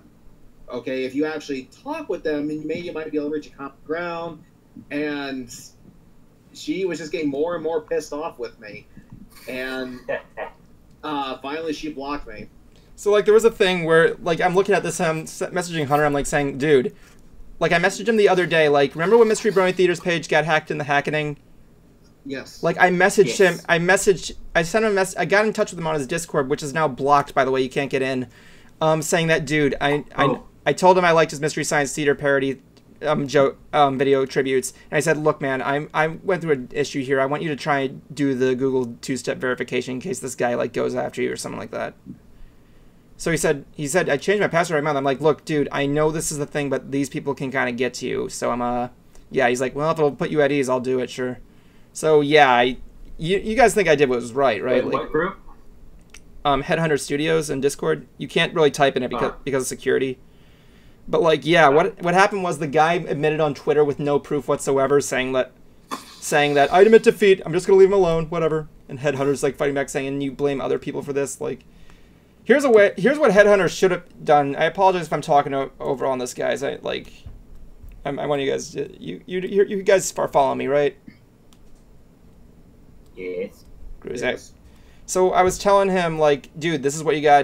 Okay, if you actually talk with them, and maybe you might be able to reach a common ground. And she was just getting more and more pissed off with me. And... finally, she blocked me. So, like, there was a thing where, like, I'm looking at this, I'm messaging Hunter, I'm, like, saying, dude, like, I messaged him the other day, like, remember when Mystery Brony Theater's page got hacked in the hackening? Yes. Like, I messaged him, I sent him a message, I got in touch with him on his Discord, which is now blocked, by the way, you can't get in. saying that, dude, I told him I liked his Mystery Science Theater parody video tributes, and I said, look, man, I went through an issue here. I want you to try and do the Google two-step verification in case this guy like goes after you or something like that. So he said I changed my password every month. I'm like, look, dude, I know this is the thing, but these people can kind of get to you. So yeah. He's like, well, if it'll put you at ease, I'll do it, sure. So yeah, you guys think I did what was right? Wait, Like, what group? Headhunter Studios and Discord. You can't really type in it because of security. But like, yeah, what happened was the guy admitted on Twitter with no proof whatsoever, saying that I admit defeat. I'm just gonna leave him alone, whatever. And Headhunter's like fighting back, saying, and you blame other people for this. Like, here's what Headhunter should have done. I apologize if I'm talking over on this, guys. I want you guys. You guys are following me, right? Yes. Yes. So I was telling him, like, dude, this is what you gotta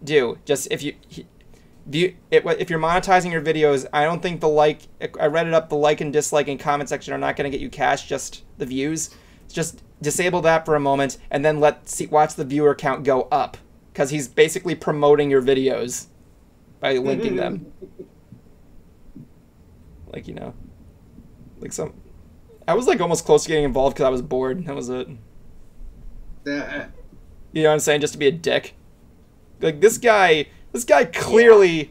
do. Just if you're monetizing your videos, I don't think I read it up, the like and dislike and comment section are not gonna get you cash, just the views. Just disable that for a moment and then watch the viewer count go up, because he's basically promoting your videos by linking them. Like, you know, like I was like almost close to getting involved because I was bored. That was it. You know what I'm saying? Just to be a dick. Like, this guy clearly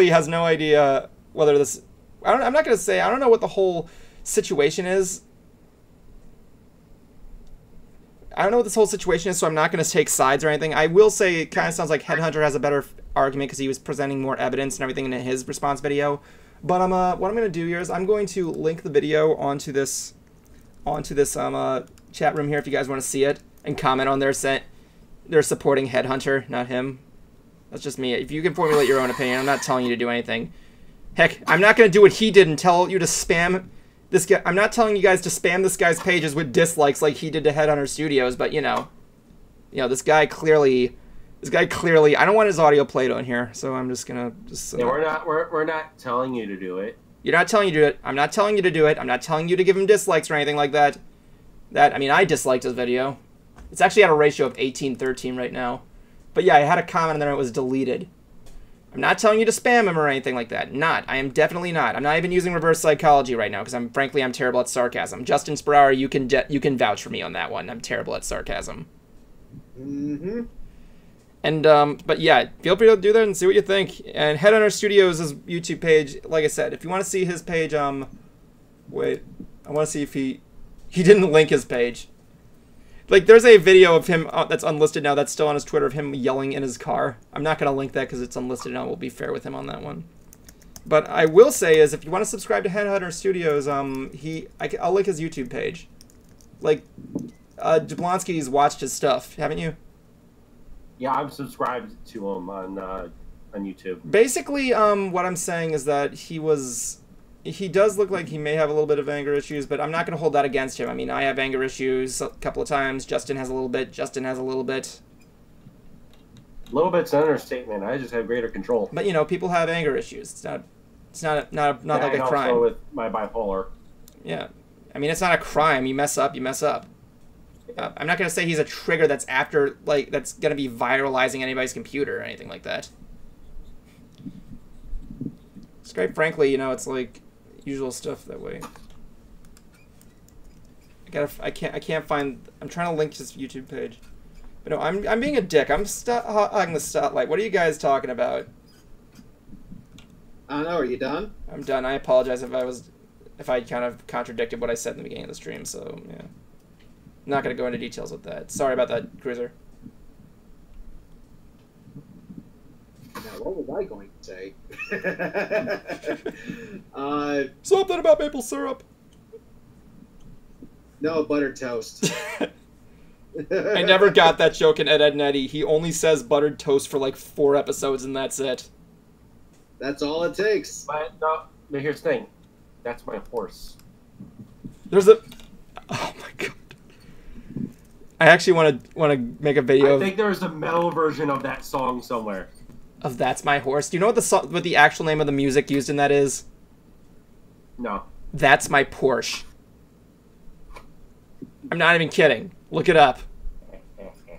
has no idea whether this. I'm not gonna say. I don't know what the whole situation is. I don't know what this whole situation is, so I'm not gonna take sides or anything. I will say it kind of sounds like Headhunter has a better argument because he was presenting more evidence and everything in his response video. But what I'm gonna do here is I'm going to link the video onto this chat room here if you guys want to see it, and comment on they're supporting Headhunter, not him. That's just me. If you can formulate your own opinion, I'm not telling you to do anything. Heck, I'm not going to do what he did and tell you to spam this guy. I'm not telling you guys to spam this guy's pages with dislikes like he did to Headhunter Studios, but you know, this guy clearly, I don't want his audio played on here, so I'm just gonna Yeah, we're not telling you to do it. You're not telling you to do it. I'm not telling you to do it. I'm not telling you to give him dislikes or anything like that. I mean, I disliked his video. It's actually at a ratio of 18-13 right now. But yeah, I had a comment and then it was deleted. I'm not telling you to spam him or anything like that. I am definitely not. I'm not even using reverse psychology right now because frankly I'm terrible at sarcasm. Justin Sprower, you can vouch for me on that one. I'm terrible at sarcasm. Mm-hmm. And but yeah, feel free to do that and see what you think. And Headhunter Studios' YouTube page, like I said, if you want to see his page, wait, I want to see if he didn't link his page. Like, there's a video of him that's unlisted now that's still on his Twitter of him yelling in his car. I'm not going to link that because it's unlisted now. We'll be fair with him on that one. But I will say is if you want to subscribe to Headhunter Studios, I'll link his YouTube page. Like, Jablonski's watched his stuff, haven't you? Yeah, I'm subscribed to him on YouTube. Basically, what I'm saying is that he does look like he may have a little bit of anger issues, but I'm not going to hold that against him. I mean, I have anger issues a couple of times. Justin has a little bit. Justin has a little bit. A little bit's an understatement. I just have greater control. But, you know, people have anger issues. It's not like a crime. Also with my bipolar. Yeah. I mean, it's not a crime. You mess up, you mess up. I'm not going to say he's a trigger that's that's going to be viralizing anybody's computer or anything like that. Quite frankly, you know, it's like usual stuff that way. I can't find. I'm trying to link his YouTube page, but no, I'm being a dick. I'm hogging the spotlight. What are you guys talking about? I don't know. Are you done? I'm done. I apologize if I kind of contradicted what I said in the beginning of the stream. So yeah, I'm not gonna go into details with that. Sorry about that, Cruiser. Now, what was I going to say? Something about maple syrup. No, buttered toast. I never got that joke in Ed, Edd n Eddy. He only says buttered toast for like 4 episodes and that's it. That's all it takes. But here's the thing. That's my horse. There's a... Oh my god. I actually want to make a video I think there's a metal version of that song somewhere. Of That's My Horse. Do you know what the actual name of the music used in that is? No. That's My Porsche. I'm not even kidding. Look it up.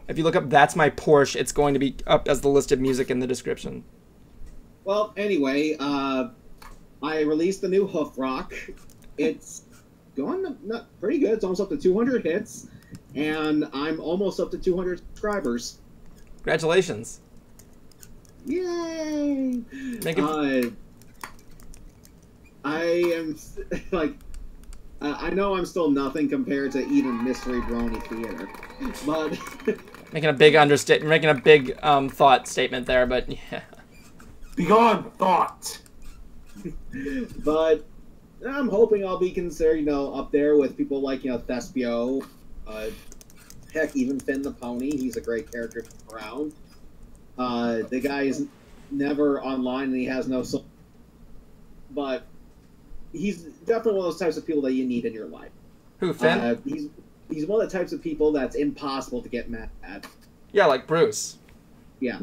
If you look up "That's My Porsche," it's going to be up as the listed music in the description. Well, anyway, I released the new Hoof Rock. It's going not pretty good. It's almost up to 200 hits, and I'm almost up to 200 subscribers. Congratulations! Yay! I am like, I know I'm still nothing compared to even Mystery Brony Theater, but making a big making a big thought statement there, but yeah. Beyond thought. But I'm hoping I'll be considered, up there with people like, Thespio, heck, even Finn the Pony. He's a great character around. The guy is never online and he has no soul. But he's definitely one of those types of people that you need in your life. Who, Finn? He's one of the types of people that's impossible to get mad at. Yeah, like Bruce. Yeah.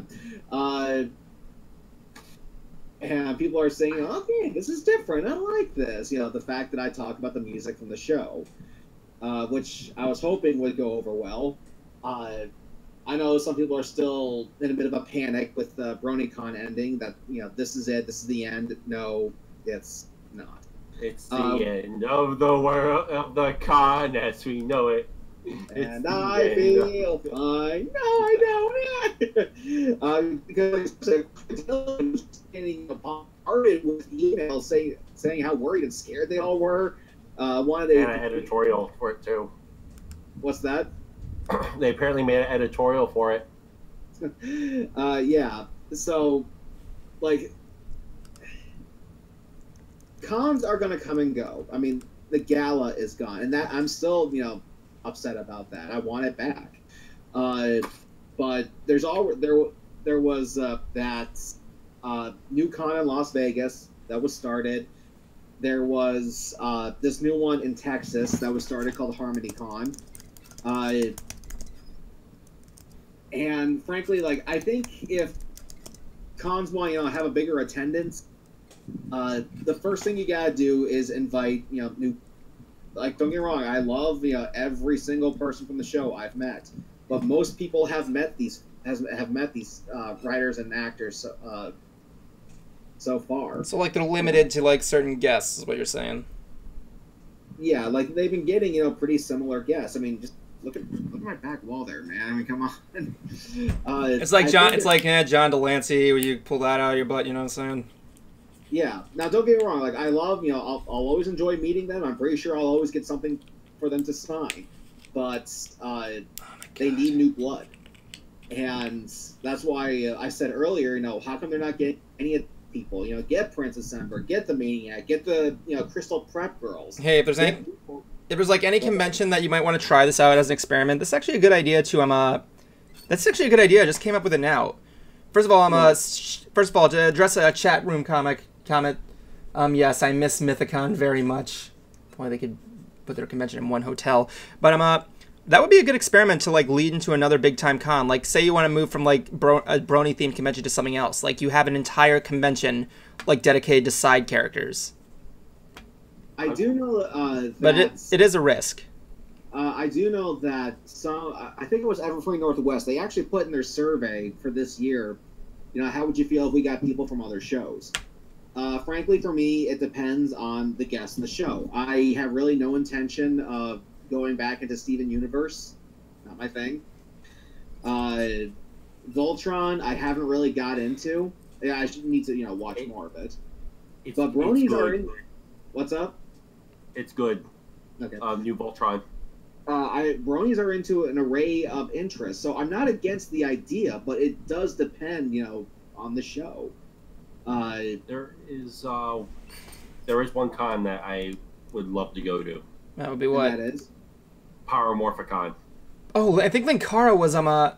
And people are saying, okay, this is different. I like this. The fact that I talk about the music from the show, which I was hoping would go over well. I know some people are still in a bit of a panic with the BronyCon ending, that, this is it, this is the end. No, it's not. It's the end of the world, of the con as we know it. And I feel fine. No, I don't. Because getting bombarded with emails saying how worried and scared they all were. One they had an editorial for it too. What's that? They apparently made an editorial for it. Yeah. So, like, cons are gonna come and go. I mean, the gala is gone, and that I'm still, upset about that. I want it back. But there was that new con in Las Vegas that was started. There was this new one in Texas that was started called Harmony Con. And frankly, like, I think if cons want to have a bigger attendance, the first thing you gotta do is invite new. Like, don't get me wrong, I love every single person from the show I've met, but most people have met these writers and actors so far. So like they're limited to like certain guests, is what you're saying? Yeah, like they've been getting pretty similar guests. I mean, just look at my back wall there, man. I mean, come on. It's like John Delancey, where you pull that out of your butt. You know what I'm saying? Yeah. Now, don't get me wrong. Like, I love, I'll always enjoy meeting them. I'm pretty sure I'll always get something for them to sign. But they need new blood. And that's why I said earlier, how come they're not getting any of the people? Get Princess Ember, get the Maniac, get the, Crystal Prep Girls. Hey, if there's like any convention that you might want to try this out as an experiment, that's actually a good idea to, that's actually a good idea. I just came up with it now. First of all, to address a chat room comment, yes, I miss Mythicon very much. Boy, they could put their convention in one hotel. But that would be a good experiment to like lead into another big time con. Like, say you want to move from like a Brony themed convention to something else. Like, you have an entire convention like dedicated to side characters. I do know that, but it is a risk. I do know that I think it was Everfree Northwest, they actually put in their survey for this year, how would you feel if we got people from other shows? Frankly, for me, it depends on the guest in the show. I have really no intention of going back into Steven Universe. Not my thing. Voltron, I haven't really got into. Yeah, I need to, watch more of it. But Bronies are in. What's up? It's good. Okay. New Voltron. Bronies are into an array of interests, so I'm not against the idea, but it does depend, on the show. There is one con that I would love to go to. That would be what? And that is Paramorphicon. Oh, I think Linkara was a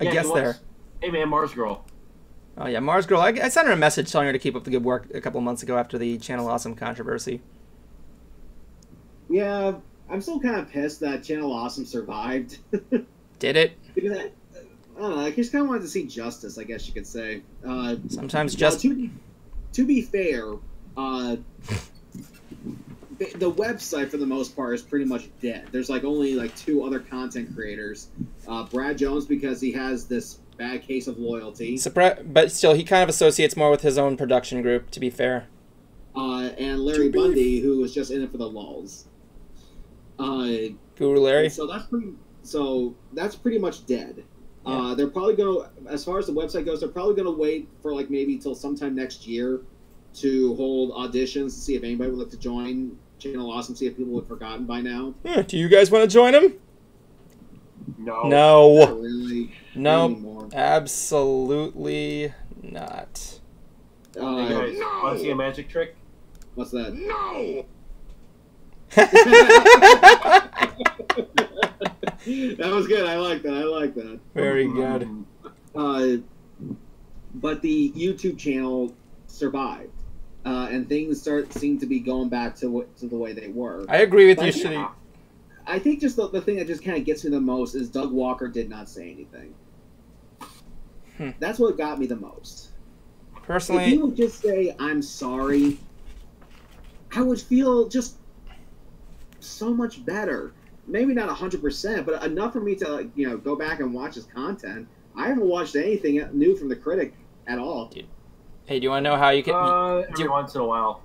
guest there. Hey man, Mars Girl. Oh yeah, Mars Girl. I sent her a message telling her to keep up the good work a couple of months ago after the Channel Awesome controversy. Yeah, I'm still kind of pissed that Channel Awesome survived. Did it? Because I don't know. I just kind of wanted to see justice, I guess you could say. Sometimes just. To be fair, the website for the most part is pretty much dead. There's like only like 2 other content creators Brad Jones because he has this bad case of loyalty. But still, he kind of associates more with his own production group, to be fair. And Larry Bundy, who was just in it for the lulls. Guru Larry. So that's pretty much dead. Yeah. They're probably gonna, as far as the website goes, they're probably gonna wait for like maybe till sometime next year to hold auditions to see if anybody would like to join Channel Awesome. See if people have forgotten by now. Yeah, do you guys want to join them? No. No. Not really. No. Absolutely not. Hey guys, want to see a magic trick? What's that? No! That was good. I like that. Very good. But the YouTube channel survived, and things seem to be going back to the way they were. I agree with you, Shitty. I think just the thing that just kind of gets me the most is Doug Walker did not say anything. That's what got me the most. Personally, if he would just say, "I'm sorry," I would feel just so much better. Maybe not 100%, but enough for me to go back and watch his content. I haven't watched anything new from the critic at all. Hey, do you want to know how you can? Every once in a while.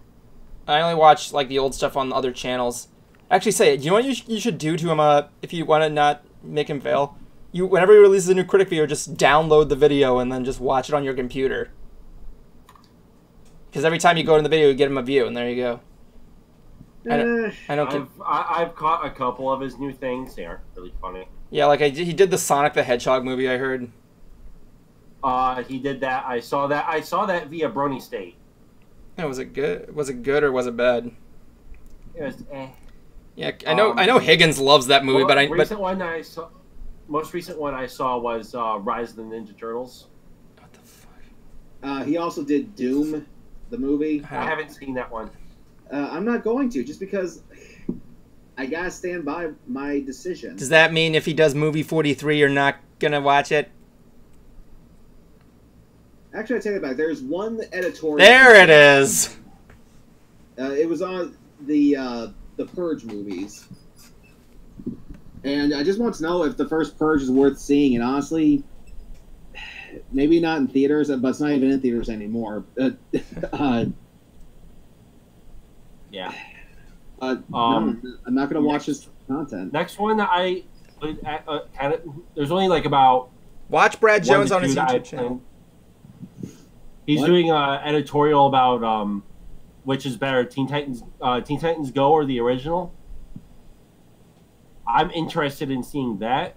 I only watch like the old stuff on the other channels. Actually, say it. Do you know what you should do to him? If you want to not make him fail, whenever he releases a new critic video, just download the video and then just watch it on your computer. Because every time you go in the video, you get him a view, and there you go. I've caught a couple of his new things. They aren't really funny. Yeah, like he did the Sonic the Hedgehog movie, I heard. He did that. I saw that via Brony State. Yeah, was it good? Was it good or was it bad? It was Yeah, I know Higgins loves that movie, but most recent one I saw was Rise of the Ninja Turtles. What the fuck? He also did Doom, the movie. I haven't seen that one. I'm not going to, just because I gotta stand by my decision. Does that mean if he does movie 43, you're not gonna watch it? Actually, I take it back. There's one editorial. There it is. It was on the Purge movies, and I just want to know if the first Purge is worth seeing. And honestly, maybe not in theaters, but it's not even in theaters anymore. Yeah. No, I'm not going to watch this content. Next one that there's only like about watch Brad Jones on his YouTube channel. He's doing an editorial about which is better, Teen Titans Go or the original. I'm interested in seeing that,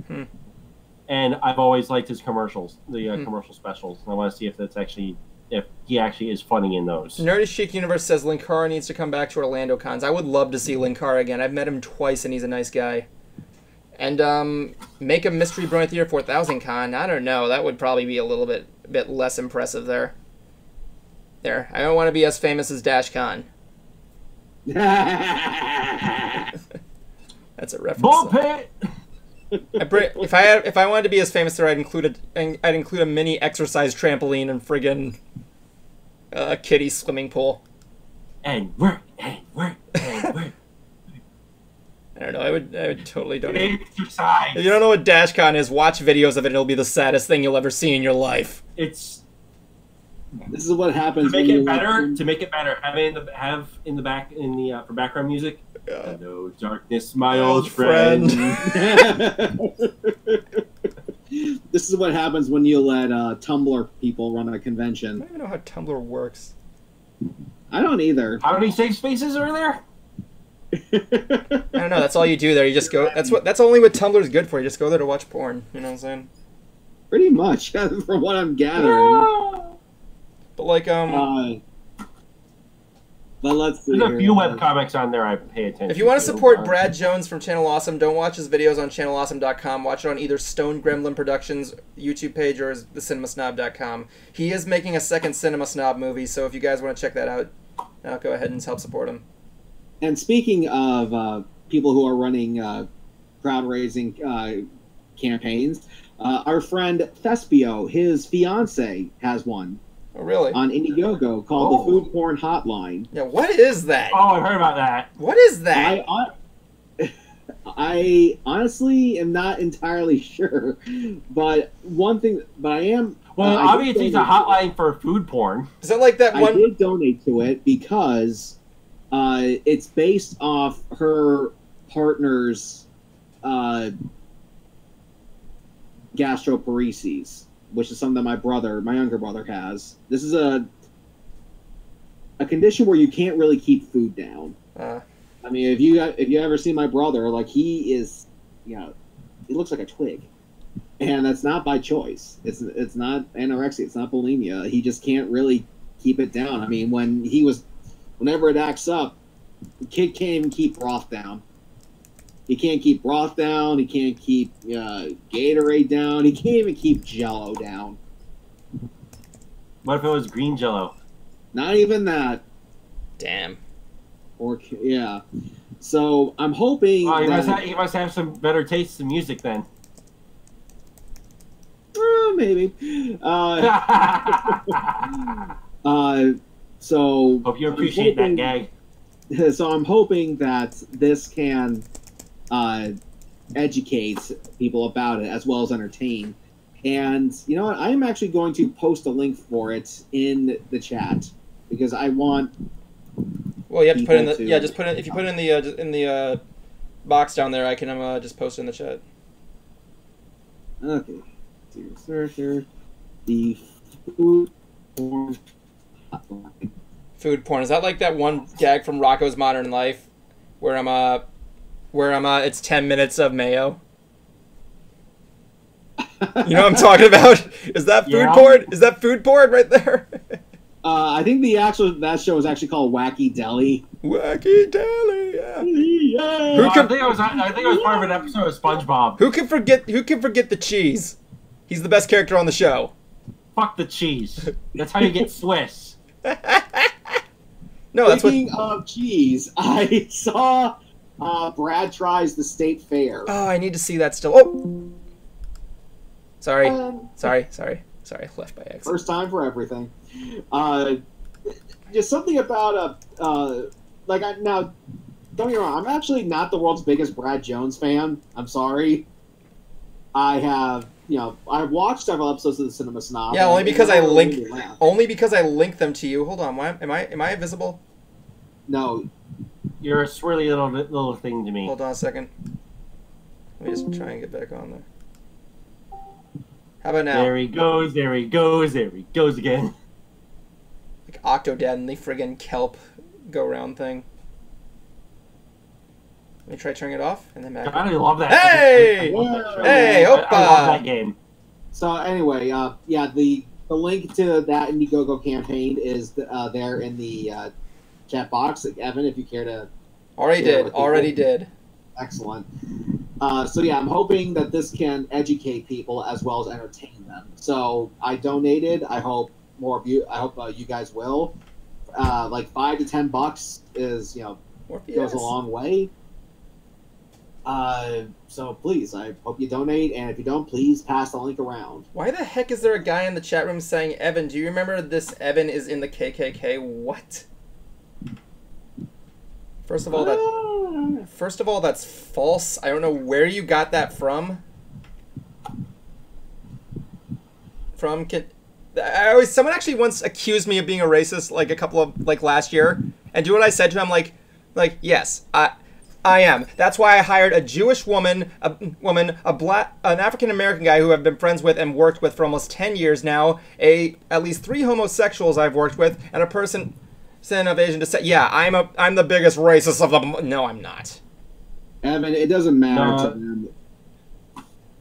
and I've always liked his commercials, the commercial specials. And I want to see if he actually is funny in those. Nerdy Chic Universe says Linkara needs to come back to Orlando cons. I would love to see Linkara again. I've met him twice, and he's a nice guy. And make a Mystery Brony Theater 4000 con. I don't know. That would probably be a little bit less impressive there. There. I don't want to be as famous as Dash Khan. That's a reference. Bullpit! If I wanted to be as famous there, I'd include a mini exercise trampoline and friggin' kiddie swimming pool. And work. I don't know. I would totally donate. Exercise. If you don't know what DashCon is, watch videos of it. It'll be the saddest thing you'll ever see in your life. This is what happens to make it better. Have in the for background music. Hello, darkness, my old friend. This is what happens when you let Tumblr people run a convention. I don't even know how Tumblr works. I don't either. How many safe spaces are there? I don't know. That's all you do there. You just go. That's only what Tumblr's good for. You just go there to watch porn. You know what I'm saying? Pretty much, from what I'm gathering. But like but let's see. There's a few webcomics on there I pay attention to. If you want to support Brad Jones from Channel Awesome, don't watch his videos on channelawesome.com. Watch it on either Stone Gremlin Productions YouTube page or thecinemasnob.com. He is making a second Cinema Snob movie, so if you guys want to check that out, go ahead and help support him. And speaking of people who are running crowd-raising campaigns, our friend Thespio, his fiance, has one. Oh, really? On Indiegogo called the Food Porn Hotline. Yeah, what is that? Oh, I heard about that. What is that? I honestly am not entirely sure, but I am. Well, I did obviously it's a donate to it. hotline for food porn. Is that like that I one? did donate to it because it's based off her partner's gastroparesis, which is something that my younger brother has. This is a condition where you can't really keep food down. I mean, if you ever see my brother, like he is, he looks like a twig, and that's not by choice. It's not anorexia. It's not bulimia. He just can't really keep it down. I mean, whenever it acts up, the kid can't even keep broth down. He can't keep broth down. He can't keep Gatorade down. He can't even keep Jello down. What if it was green Jello? Not even that. Damn. Or yeah. So I'm hoping. Oh, that, he must have some better taste in music then. Maybe. So Hope you appreciate that gag. So I'm hoping that this can educate people about it as well as entertain. And you know what? I am actually going to post a link for it in the chat because I want. Well, you have to put it in the people just put it if you put it in the box down there. I can just post it in the chat. Okay. To searcher, the food porn hotline. Food porn, is that like that one gag from Rocko's Modern Life, where it's 10 minutes of mayo? You know what I'm talking about? Is that food porn? Is that food porn right there? I think that show is actually called Wacky Deli. Wacky Deli, yeah. Yeah. I think it was part of an episode of SpongeBob. Who can forget the cheese? He's the best character on the show. Fuck the cheese. That's how you get Swiss. No, that's Speaking of cheese, I saw Brad Tries the State Fair. Oh, I need to see that still. Oh, sorry, sorry, left by accident. First time for everything. Just something about now. Don't get me wrong. I'm actually not the world's biggest Brad Jones fan. I'm sorry. I have, I've watched several episodes of the Cinema Snob. Yeah, only because I linked them to you. Hold on, why am I visible? No, You're a swirly little thing to me. Hold on a second. Let me just try and get back on there. How about now? There he goes, there he goes, there he goes again. Like Octodad and the friggin' kelp go round thing. Let me try turning it off and then back. I love that. Hey! I love that show. Hey, I love that game. So anyway, the link to that Indiegogo campaign is there in the chat box. Evan, if you care to. Already did. Excellent. So yeah, I'm hoping that this can educate people as well as entertain them. So I donated. I hope more of you. I hope you guys will. Like $5 to $10 is goes a long way. So please, I hope you donate, and if you don't, please pass the link around. Why the heck is there a guy in the chat room saying, Evan, do you remember this Evan is in the KKK? What? First of all, that's false. I don't know where you got that from. Someone actually once accused me of being a racist, like last year, and do what I said to him, like yes, I am. That's why I hired a Jewish woman, an African American guy who I've been friends with and worked with for almost 10 years now, at least 3 homosexuals I've worked with, and a person of Asian descent. Yeah, I'm the biggest racist of them. No, I'm not. Evan, it doesn't matter to them.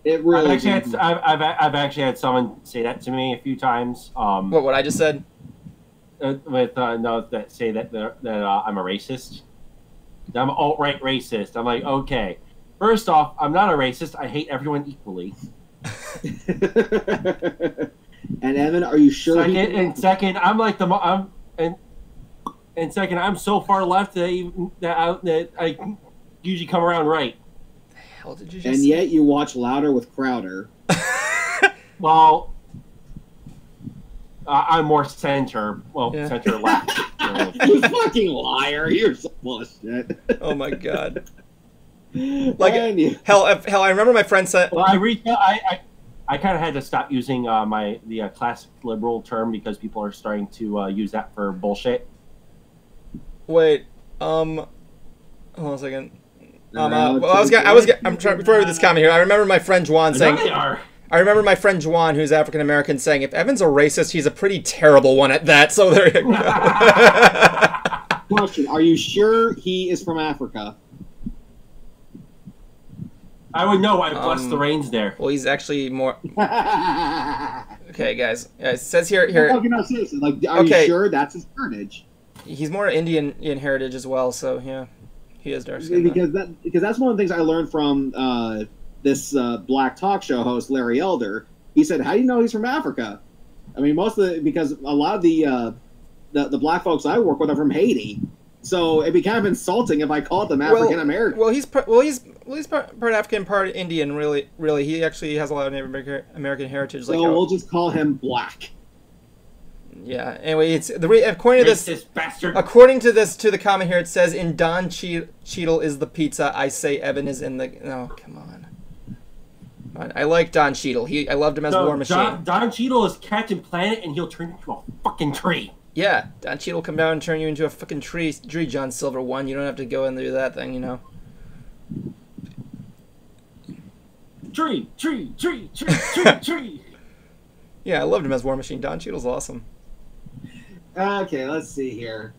It really. I've actually had someone say that to me a few times. What I just said? That say that I'm a racist. I'm an alt-right racist. I'm like, okay. First off, I'm not a racist. I hate everyone equally. And Evan, are you sure? Second, I'm like second, I'm so far left that I usually come around right. The hell did you just? And say? Yet you watch Louder with Crowder. Well, I'm more center. Well, yeah. Center left. You fucking liar! You're so full of shit. Oh my god. Like hell, I remember my friend said. Well, I kind of had to stop using the classic liberal term because people are starting to use that for bullshit. Wait, hold on a second. I'm trying before I read this comment here. I remember my friend Juan saying. I remember my friend Juan, who's African American, saying, "If Evan's a racist, he's a pretty terrible one at that." So there you go. Question: are you sure he is from Africa? I would know. I blessed the rains there. Well, he's actually more. Okay, guys. It says here. Like, are you sure that's his heritage? He's more Indian in heritage as well. So yeah, he is dark skinned. Because that's one of the things I learned from this black talk show host, Larry Elder. He said, "How do you know he's from Africa?" I mean, because a lot of the black folks I work with are from Haiti. So it'd be kind of insulting if I called them African American. Well, he's part African, part Indian. Really, he actually has a lot of Native American heritage. So we'll just call him Black. Yeah. Anyway, according to this bastard. According to the comment here, it says in Don Cheadle is the pizza. I say Evan is in the. No, come on. I like Don Cheadle. I loved him as War Machine. Don Cheadle is Captain Planet, and he'll turn into a fucking tree. Yeah, Don Cheadle will come down and turn you into a fucking tree, John Silver one. You don't have to go and do that thing, you know. Tree. Yeah, I loved him as War Machine. Don Cheadle's awesome. Okay, let's see here.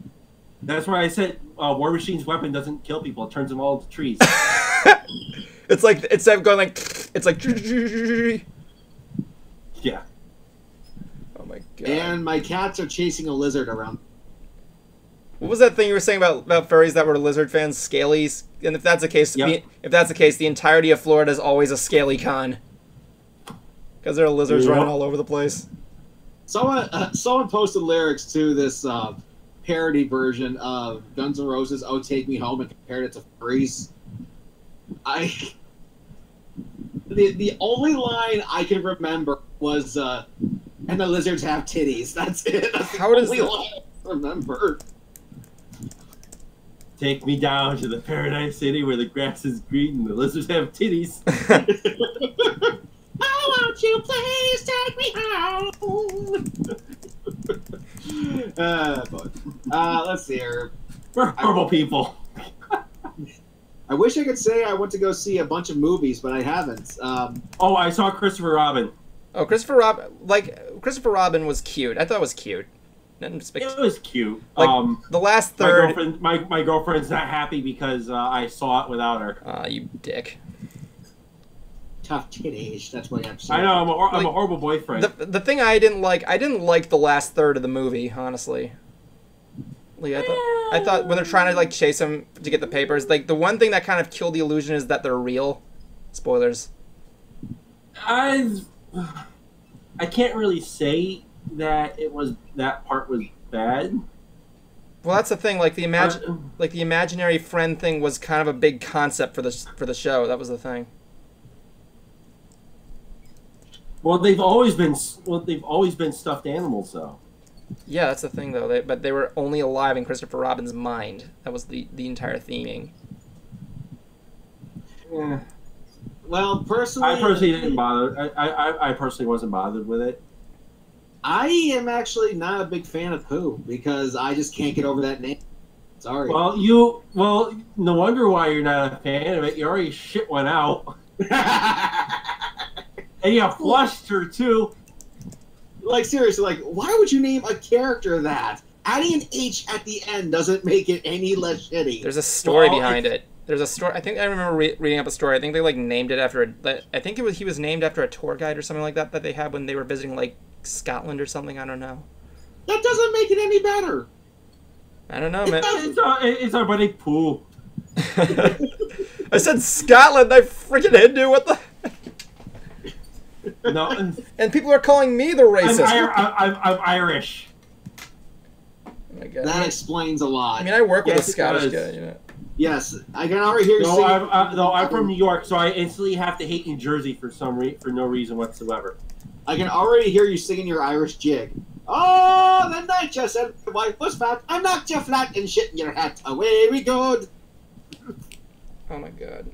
That's why I said War Machine's weapon doesn't kill people; it turns them all into trees. It's like instead of going like, it's like. Yeah. Oh my god. And my cats are chasing a lizard around. What was that thing you were saying about furries that were lizard fans? Scalies? And if that's the case, the entirety of Florida is always a scaly con. Because there are lizards running all over the place. Someone posted lyrics to this parody version of Guns N' Roses' "Oh Take Me Home" and compared it to furries. The only line I can remember was "and the lizards have titties." That's it. That's the only line I remember. Take me down to the paradise city where the grass is green and the lizards have titties. Oh, won't you please take me home? Let's see here. We're horrible people. I wish I could say I went to go see a bunch of movies, but I haven't. I saw Christopher Robin. Oh, Christopher Robin was cute. I thought it was cute. It was cute. Like, the last third... My girlfriend's not happy because I saw it without her. You dick. Tough titties. That's what I'm saying. I know. I'm a horrible boyfriend. The thing I didn't like the last third of the movie, honestly. Like, I thought when they're trying to like chase him to get the papers, like the one thing that kind of killed the illusion is that they're real. Spoilers. I can't really say that that part was bad. Well, that's the thing. Like the imaginary friend thing was kind of a big concept for the show. That was the thing. Well, they've always been stuffed animals, though. Yeah, that's the thing, though. But they were only alive in Christopher Robin's mind. That was the entire theming. Yeah. Well, personally, I personally didn't bother. I personally wasn't bothered with it. I am actually not a big fan of Pooh because I just can't get over that name. Sorry. Well, no wonder why you're not a fan of it. You already shit one out. And you flushed her too. Like, seriously, like, why would you name a character that? Adding an H at the end doesn't make it any less shitty. There's a story behind it. There's a story. I think I remember reading up a story. I think they like named it after I think he was named after a tour guide or something like that they had when they were visiting like Scotland or something. I don't know. That doesn't make it any better. I don't know, man. It's our buddy Pooh. I said Scotland. I freaking Hindu. What the? No. And people are calling me the racist. I'm Irish. Oh my God. That explains a lot. I mean, I work with a Scottish guy, you know. Yes, I can already hear you singing. I'm from New York, so I instantly have to hate New Jersey for no reason whatsoever. I can already hear you singing your Irish jig. Oh, the night you said the wife was fat, I knocked you flat and shit in your hat. Away we go. Oh my God.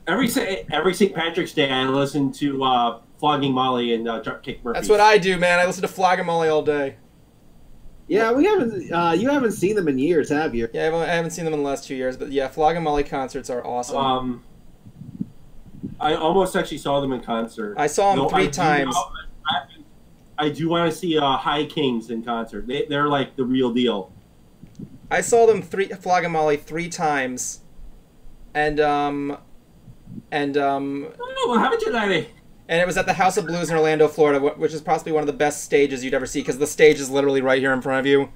Every St. Patrick's Day, I listen to Flogging Molly and Dropkick Murphys. That's what I do, man. I listen to Flogging Molly all day. Yeah, we haven't. You haven't seen them in years, have you? Yeah, I haven't seen them in the last 2 years, but yeah, Flogging Molly concerts are awesome. I almost actually saw them in concert. I saw them 3 times. I do want to see High Kings in concert. They're like the real deal. I saw them Flogging Molly 3 times, and Oh, well, haven't you, Larry? And it was at the House of Blues in Orlando, Florida, which is possibly one of the best stages you'd ever see, because the stage is literally right here in front of you.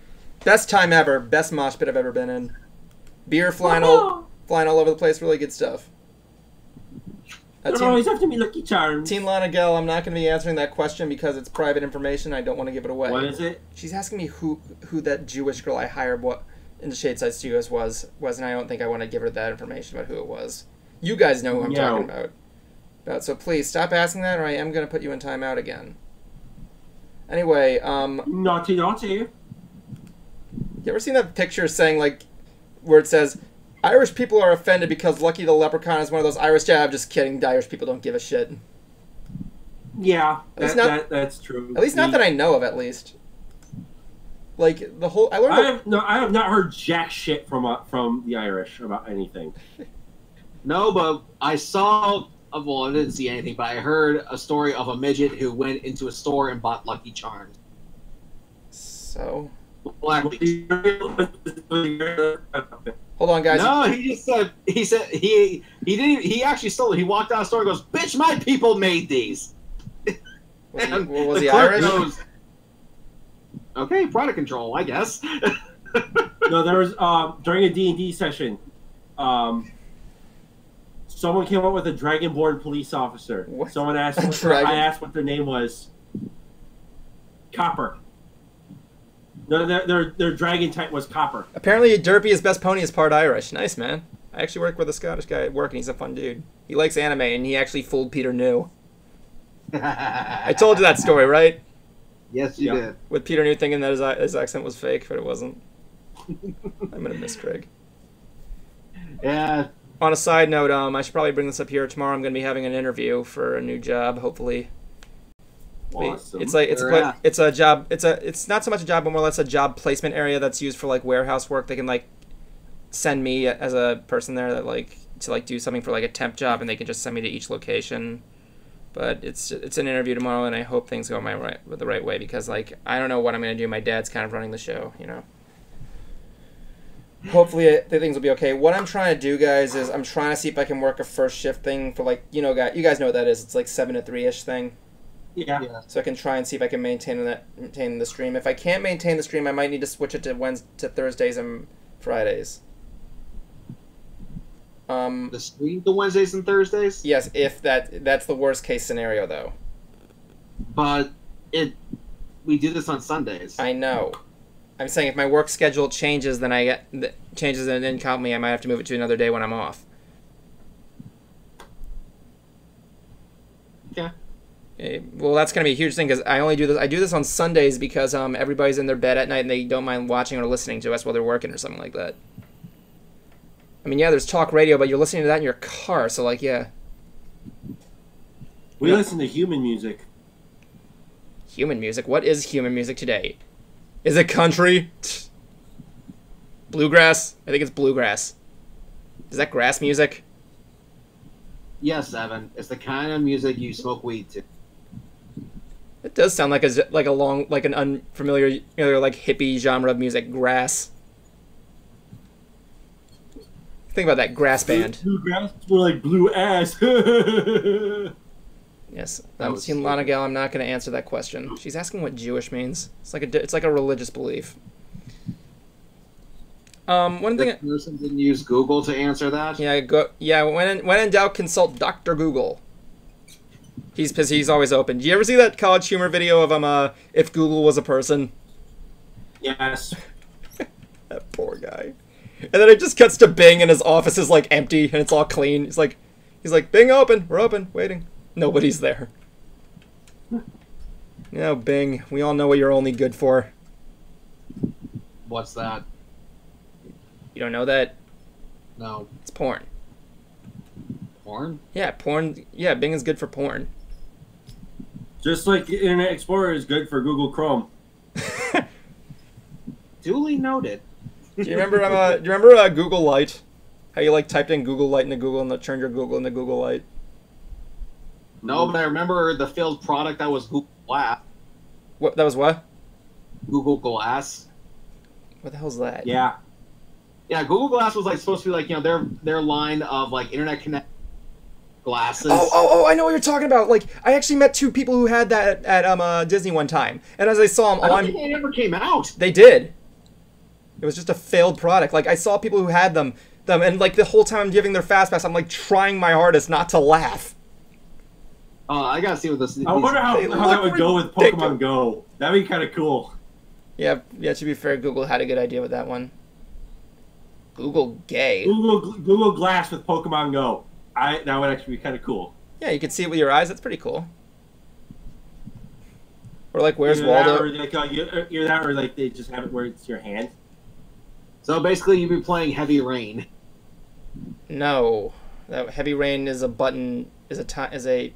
Best time ever. Best mosh pit I've ever been in. Beer flying all over the place. Really good stuff. Don't always have to be Lucky Charms. Teen Lana Gell, I'm not going to be answering that question because it's private information. I don't want to give it away. What is it? She's asking me who that Jewish girl I hired in the Shadeside Studios was, and I don't think I want to give her that information about who it was. You guys know who I'm talking about. So please stop asking that, or I am going to put you in timeout again. Anyway, naughty. You ever seen that picture saying, like, where it says, Irish people are offended because Lucky the Leprechaun is one of those Irish... Yeah, I'm just kidding. The Irish people don't give a shit. Yeah, that's true. At least not that I know of, at least. Like, the whole... I have not heard jack shit from the Irish about anything. No, but I saw... Well, I didn't see anything, but I heard a story of a midget who went into a store and bought Lucky Charms. So? Hold on, guys. No, he said he didn't. He actually stole it. He walked out of the store and goes, "Bitch, my people made these." Was he Irish? Goes, okay, product control, I guess. No, there was during a D&D session. Someone came up with a Dragonborn police officer. What? Someone asked. I asked what their name was. Copper. No, their dragon type was Copper. Apparently, Derpy is best pony is part Irish. Nice, man. I actually work with a Scottish guy at work, and he's a fun dude. He likes anime, and he actually fooled Peter New. I told you that story, right? Yes, you did. With Peter New thinking that his accent was fake, but it wasn't. I'm gonna miss Craig. Yeah. On a side note, I should probably bring this up here. Tomorrow I'm going to be having an interview for a new job, hopefully. Awesome. It's a job. It's not so much a job, but more or less a job placement area that's used for like warehouse work. They can like send me as a person there that to do something for like a temp job, and they can just send me to each location. But it's an interview tomorrow, and I hope things go the right way, because like I don't know what I'm going to do. My dad's kind of running the show, you know. Hopefully things will be okay. What I'm trying to do, guys, is I'm trying to see if I can work a first shift thing for you guys know what that is. It's like 7 to 3-ish thing. Yeah. So I can try and see if I can maintain the stream. If I can't maintain the stream, I might need to switch it to Thursdays and Fridays. The stream to Wednesdays and Thursdays? Yes, if that's the worst case scenario though. But we do this on Sundays. I know. I'm saying if my work schedule changes, then changes and didn't count me, I might have to move it to another day when I'm off. Yeah. Well, that's gonna be a huge thing because I do this on Sundays because everybody's in their bed at night and they don't mind watching or listening to us while they're working or something like that. I mean, yeah, there's talk radio, but you're listening to that in your car, so like, yeah. We listen to human music. Human music? What is human music today? Is it country? Bluegrass? I think it's bluegrass. Is that grass music? Yes, Evan. It's the kind of music you smoke weed to. It does sound like an unfamiliar, like hippie genre of music. Grass. Think about that grass band. Bluegrass more like blue ass. Yes, Team Lana Gal. I'm not going to answer that question. She's asking what Jewish means. It's like a religious belief. One thing. This person didn't use Google to answer that. Yeah, when in doubt, consult Dr. Google. He's always open. Do you ever see that College Humor video of if Google was a person? Yes. That poor guy. And then it just cuts to Bing, and his office is like empty, and it's all clean. He's like, Bing open. We're open. Waiting. Nobody's there. Bing. We all know what you're only good for. What's that? You don't know that? No. It's porn. Porn? Yeah, porn. Yeah, Bing is good for porn. Just like Internet Explorer is good for Google Chrome. Duly noted. Do you remember Google Lite? How you like typed in Google Lite into Google and it turned your Google into Google Lite? No, but I remember the failed product that was Google Glass. What? That was what? Google Glass. What the hell's that? Yeah. Yeah, Google Glass was like supposed to be like, you know, their line of like internet connect glasses. Oh! I know what you're talking about. Like, I actually met two people who had that at Disney one time, and as I saw them, I don't think they ever came out. They did. It was just a failed product. Like, I saw people who had them, and like the whole time I'm giving their fast pass, I'm like trying my hardest not to laugh. I gotta see what this. I wonder how that would go with Pokemon Go. That'd be kind of cool. Yeah. To be fair, Google had a good idea with that one. Google gay. Google Glass with Pokemon Go. That would actually be kind of cool. Yeah, you can see it with your eyes. That's pretty cool. Or like, where's Waldo? Either that, or like they just have it where it's your hand. So basically, you'd be playing Heavy Rain. No, that Heavy Rain is a button. Is a.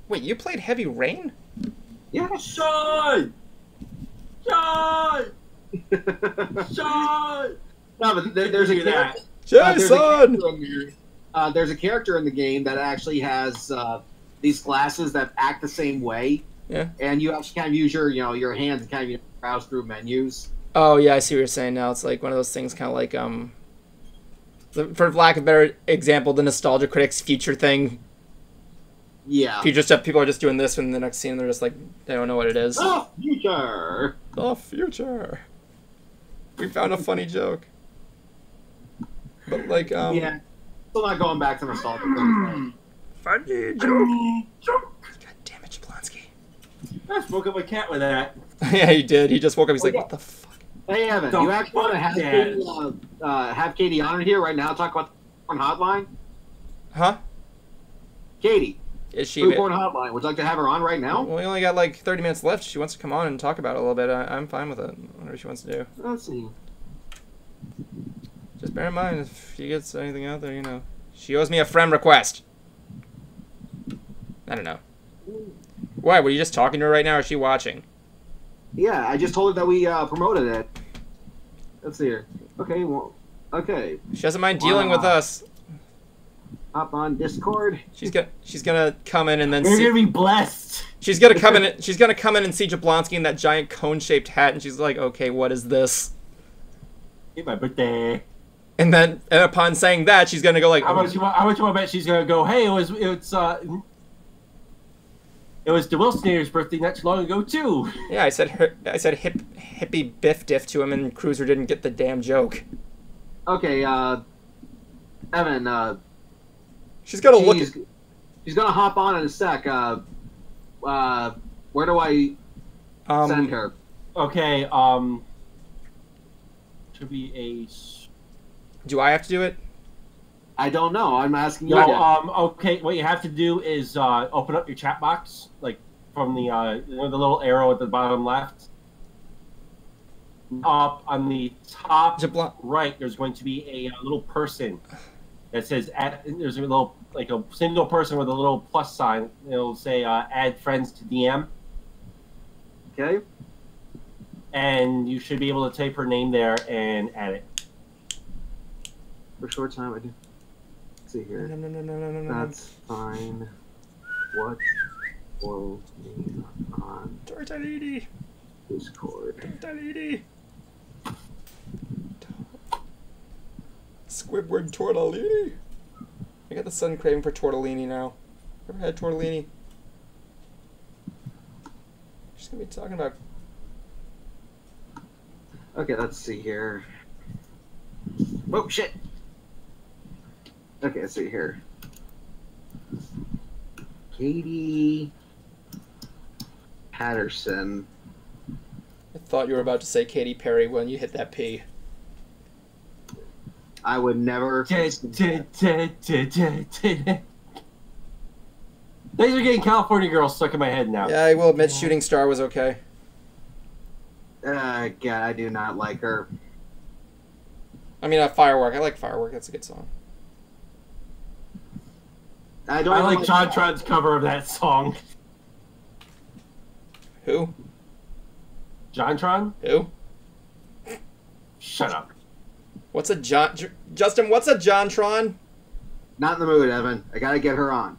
Wait, you played Heavy Rain? Yeah. Shine! Shine! Shine! No, but there's a character. Jason! There's a character in the game that actually has these glasses that act the same way. Yeah. And you actually kind of use your hands to kind of browse through menus. Oh yeah, I see what you're saying now. It's like one of those things, kind of like for lack of a better example, the Nostalgia Critics future thing. Yeah. You just have people are just doing this, and the next scene they're just like they don't know what it is. The future. The future. We found a funny joke. But like yeah. Still not going back to nostalgia things. Funny joke. God damn it, Jablonski. I just woke up my cat with that. Yeah, he did. He just woke up. He's like, yeah. what the fuck? Hey, Evan, you actually want to have Katie on here right now? Talk about the porn hotline. Huh? Katie. Is she? Porn hotline. Would you like to have her on right now? Well, we only got like 30 minutes left. She wants to come on and talk about it a little bit. I'm fine with it. Whatever she wants to do. Let's see. Just bear in mind, if she gets anything out there, you know, she owes me a friend request. I don't know. Why? Were you just talking to her right now, or is she watching? Yeah, I just told her that we promoted it. Let's see here. Okay, well, okay. She doesn't mind dealing with us. Hop on Discord. She's gonna come in and then You're gonna be blessed. She's gonna come in. She's gonna come in and see Jablonski in that giant cone-shaped hat, and she's like, "Okay, what is this?" It's my birthday. And then, upon saying that, she's gonna go like, How much you want to bet she's gonna go? Hey, it was the Wilsonator's birthday not too long ago too. Yeah, I said hippie biff diff to him, and Cruiser didn't get the damn joke. Okay, Evan. She's gonna look. She's gonna hop on in a sec. Where do I send her? Okay. Should be a. Do I have to do it? I don't know. I'm asking you. No. Okay. What you have to do is open up your chat box, like from the the little arrow at the bottom left. Up on the top right, there's going to be a little person that says add. There's a little like a single person with a little plus sign. It'll say add friends to DM. Okay. And you should be able to type her name there and add it. For a short time, I do. Let's see here. No. That's fine. What will me on Tortellini. Discord? Tortellini. Squidward tortellini. I got the sudden craving for tortellini now. Ever had tortellini? She's gonna be talking about. Okay, let's see here. Oh shit. Okay, let's see here. Katie Patterson. I thought you were about to say Katy Perry when you hit that P. I would never. These are getting California Girls stuck in my head now. Yeah, I will admit Shooting Star was okay. God, I do not like her. I mean, Firework. I like Firework. That's a good song. I don't. I like JonTron's cover of that song. Who? JonTron? Who? Shut up. What's a Justin, what's a JonTron? Not in the mood, Evan. I gotta get her on.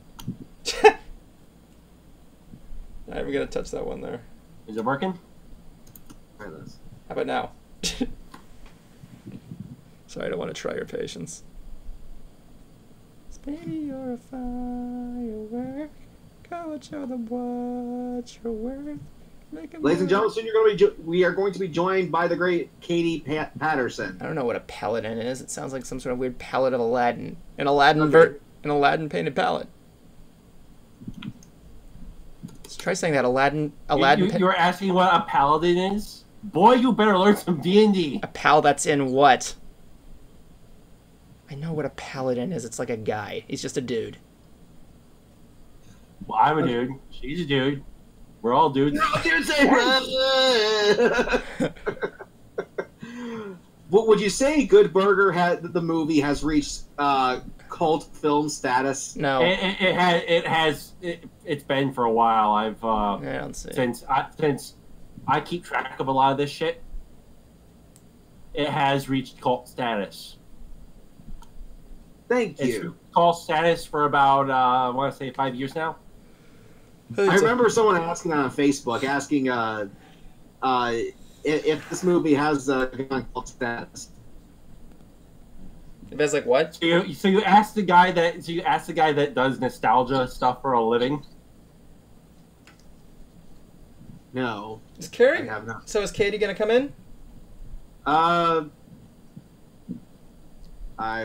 Alright, we're gonna touch that one there. Is it working? Try this. How about now? Sorry, I don't want to try your patience. Baby, you're a firework. Go and show them what you're worth. Ladies and gentlemen, soon we are going to be joined by the great Katie Patterson. I don't know what a paladin is. It sounds like some sort of weird palette of Aladdin. An Aladdin painted palette. Let's try saying that. Aladdin. You're asking what a paladin is? Boy, you better learn some D&D. A pal that's in what? I know what a paladin is. It's like a guy. He's just a dude. Well, I'm a dude. She's a dude. We're all dudes. No, dude, say What would you say? Good Burger the movie has reached cult film status? No, it's been for a while. I don't see. Since I keep track of a lot of this shit. It has reached cult status. Thank you. It's cult status for about I want to say 5 years now. I remember someone asking on Facebook, if this movie has cult status. If it's like what? So you asked the guy that does nostalgia stuff for a living. No. Is Carrie? I have not. So is Katie gonna come in? I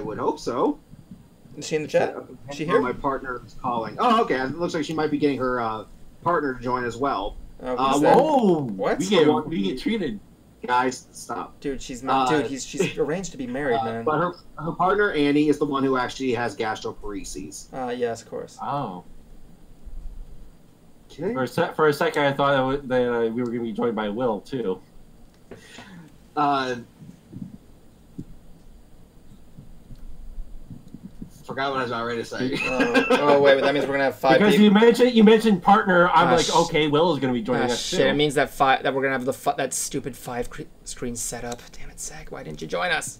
would hope so. Is she in the chat? Is she here? My partner is calling. Oh, okay. It looks like she might be getting her partner to join as well. What? We get treated. Guys, stop. Dude, she's arranged to be married, man. But her partner Annie is the one who actually has gastroparesis. Yes, of course. Oh. Okay. For a second, I thought that we were going to be joined by Will too. Forgot what I was about ready to say. Wait, that means we're gonna have 5 because people. you mentioned partner. I'm like, okay, Will is gonna be joining us shit. too. It means that we're gonna have that stupid 5 screen setup. Damn it, Zach! Why didn't you join us?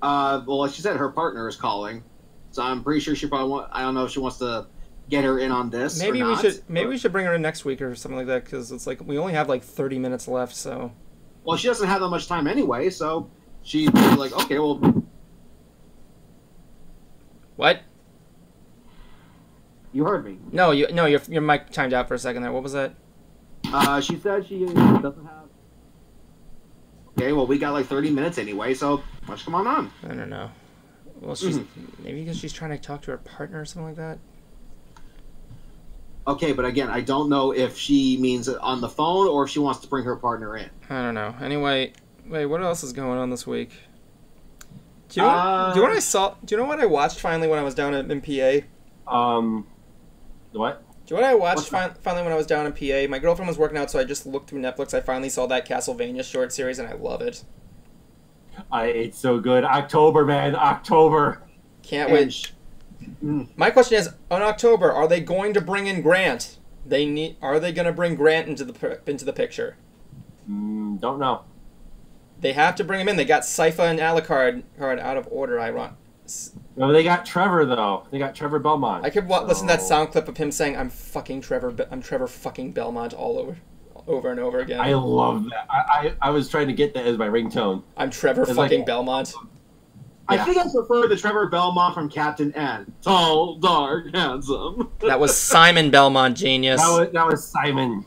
Well, like she said, her partner is calling, so I'm pretty sure she probably I don't know if she wants to get her in on this. Maybe or we not, should. Maybe we should bring her in next week or something like that, because it's like we only have like 30 minutes left. So. Well, she doesn't have that much time anyway, so she'd be like, okay, well. What? You heard me. No, your mic timed out for a second there. What was that? She said she doesn't have. Okay, well, we got like 30 minutes anyway, so let's come on. I don't know. Well, she's maybe because she's trying to talk to her partner or something like that. Okay, but again, I don't know if she means it on the phone or if she wants to bring her partner in. I don't know. Anyway, wait, what else is going on this week? Do you know what I watched finally when I was down in PA? What? Do you know what I watched finally when I was down in PA? My girlfriend was working out, so I just looked through Netflix. I finally saw that Castlevania short series, and I love it. It's so good. October, man. October. Can't wait. My question is, on October, are they going to bring in Grant? Are they going to bring Grant into the picture? Don't know. They have to bring him in. They got Sypha and Alucard out of order, No, they got Trevor though. They got Trevor Belmont. I could listen to that sound clip of him saying, "I'm Trevor fucking Belmont" all over and over again. I love that. I was trying to get that as my ringtone. I'm Trevor fucking Belmont. I think I prefer the Trevor Belmont from Captain N. Tall, dark, handsome. That was Simon Belmont, genius. That was Simon.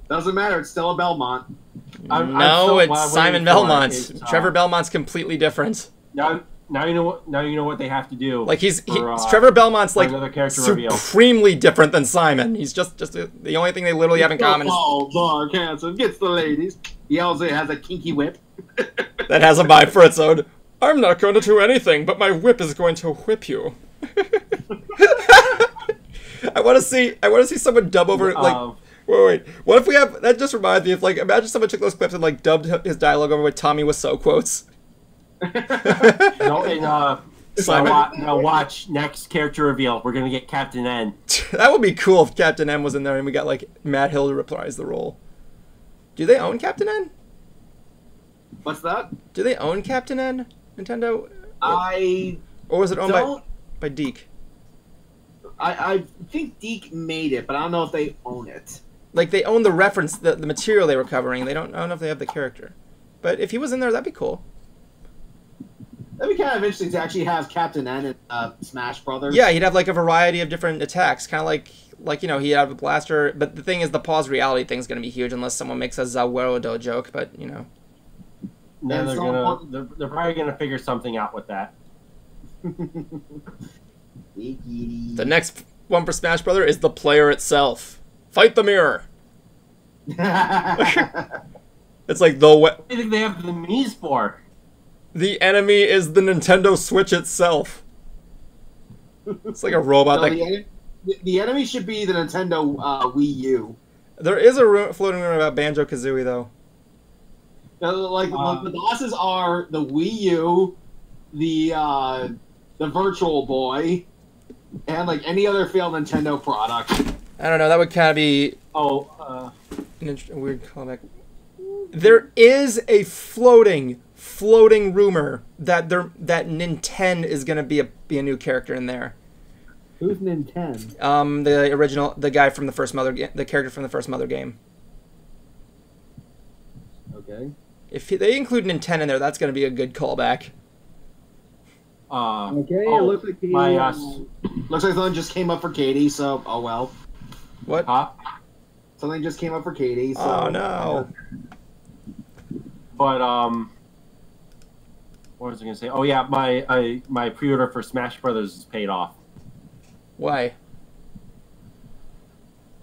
Doesn't matter. It's still a Belmont. It's Simon Belmont. Trevor Belmont's completely different. Now you know what they have to do. Like Trevor Belmont's like supremely different than Simon. He's just the only thing they literally have in common is tall, dark, handsome, gets the ladies. He also has a kinky whip that has a vibe for its own. I'm not going to do anything, but my whip is going to whip you. I want to see someone dub over like. Wait. What if we have... That just reminds me of, like, imagine someone took those clips and, like, dubbed his dialogue over with Tommy Wiseau quotes. Now watch next character reveal. We're gonna get Captain N. That would be cool if Captain N was in there and we got like Matt Hill to reprise the role. Do they own Captain N? What's that? Do they own Captain N? Nintendo? Or was it owned by Deke? I think Deke made it, but I don't know if they own it. Like they own the reference, the material they were covering. I don't know if they have the character. But if he was in there, that'd be cool. That'd be kind of interesting to actually have Captain N in Smash Brothers. Yeah, he'd have like a variety of different attacks, kind of like you know, he'd have a blaster. But the thing is, the pause reality thing's gonna be huge unless someone makes a Zawerodo joke. But you know, no, they're probably gonna figure something out with that. The next one for Smash Brother is the player itself. Fight the mirror. It's like what do you think they have the Mii's for? The enemy is the Nintendo Switch itself. It's like a robot. The enemy should be the Nintendo Wii U. There is a floating rumor about Banjo-Kazooie, though. The bosses are the Wii U, the Virtual Boy, and like any other failed Nintendo product. I don't know. That would kind of be a weird callback. There is a floating rumor that Nintendo is going to be a new character in there. Who's Nintendo? The guy from the first Mother game, the character from the first Mother game. Okay. If they include Nintendo in there, that's going to be a good callback. Okay, it looks like looks like something just came up for Katie, so oh well. What? Something just came up for Katie, so oh no. But what was I gonna say? Oh yeah, my pre-order for Smash Brothers is paid off. Why?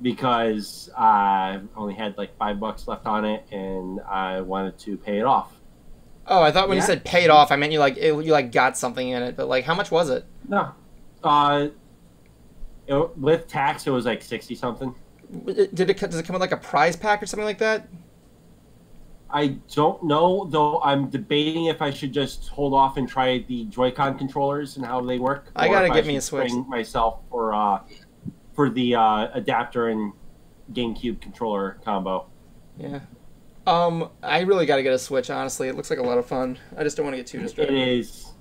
Because I only had like $5 left on it, and I wanted to pay it off. Oh, I thought when you said paid off, I meant you got something in it. But like, how much was it? No, with tax, it was like 60 something. Does it come with like a prize pack or something like that? I don't know, though. I'm debating if I should just hold off and try the Joy-Con controllers and how they work. I gotta get me a Switch myself for the adapter and GameCube controller combo. Yeah. I really gotta get a Switch. Honestly, it looks like a lot of fun. I just don't want to get too distracted. It is.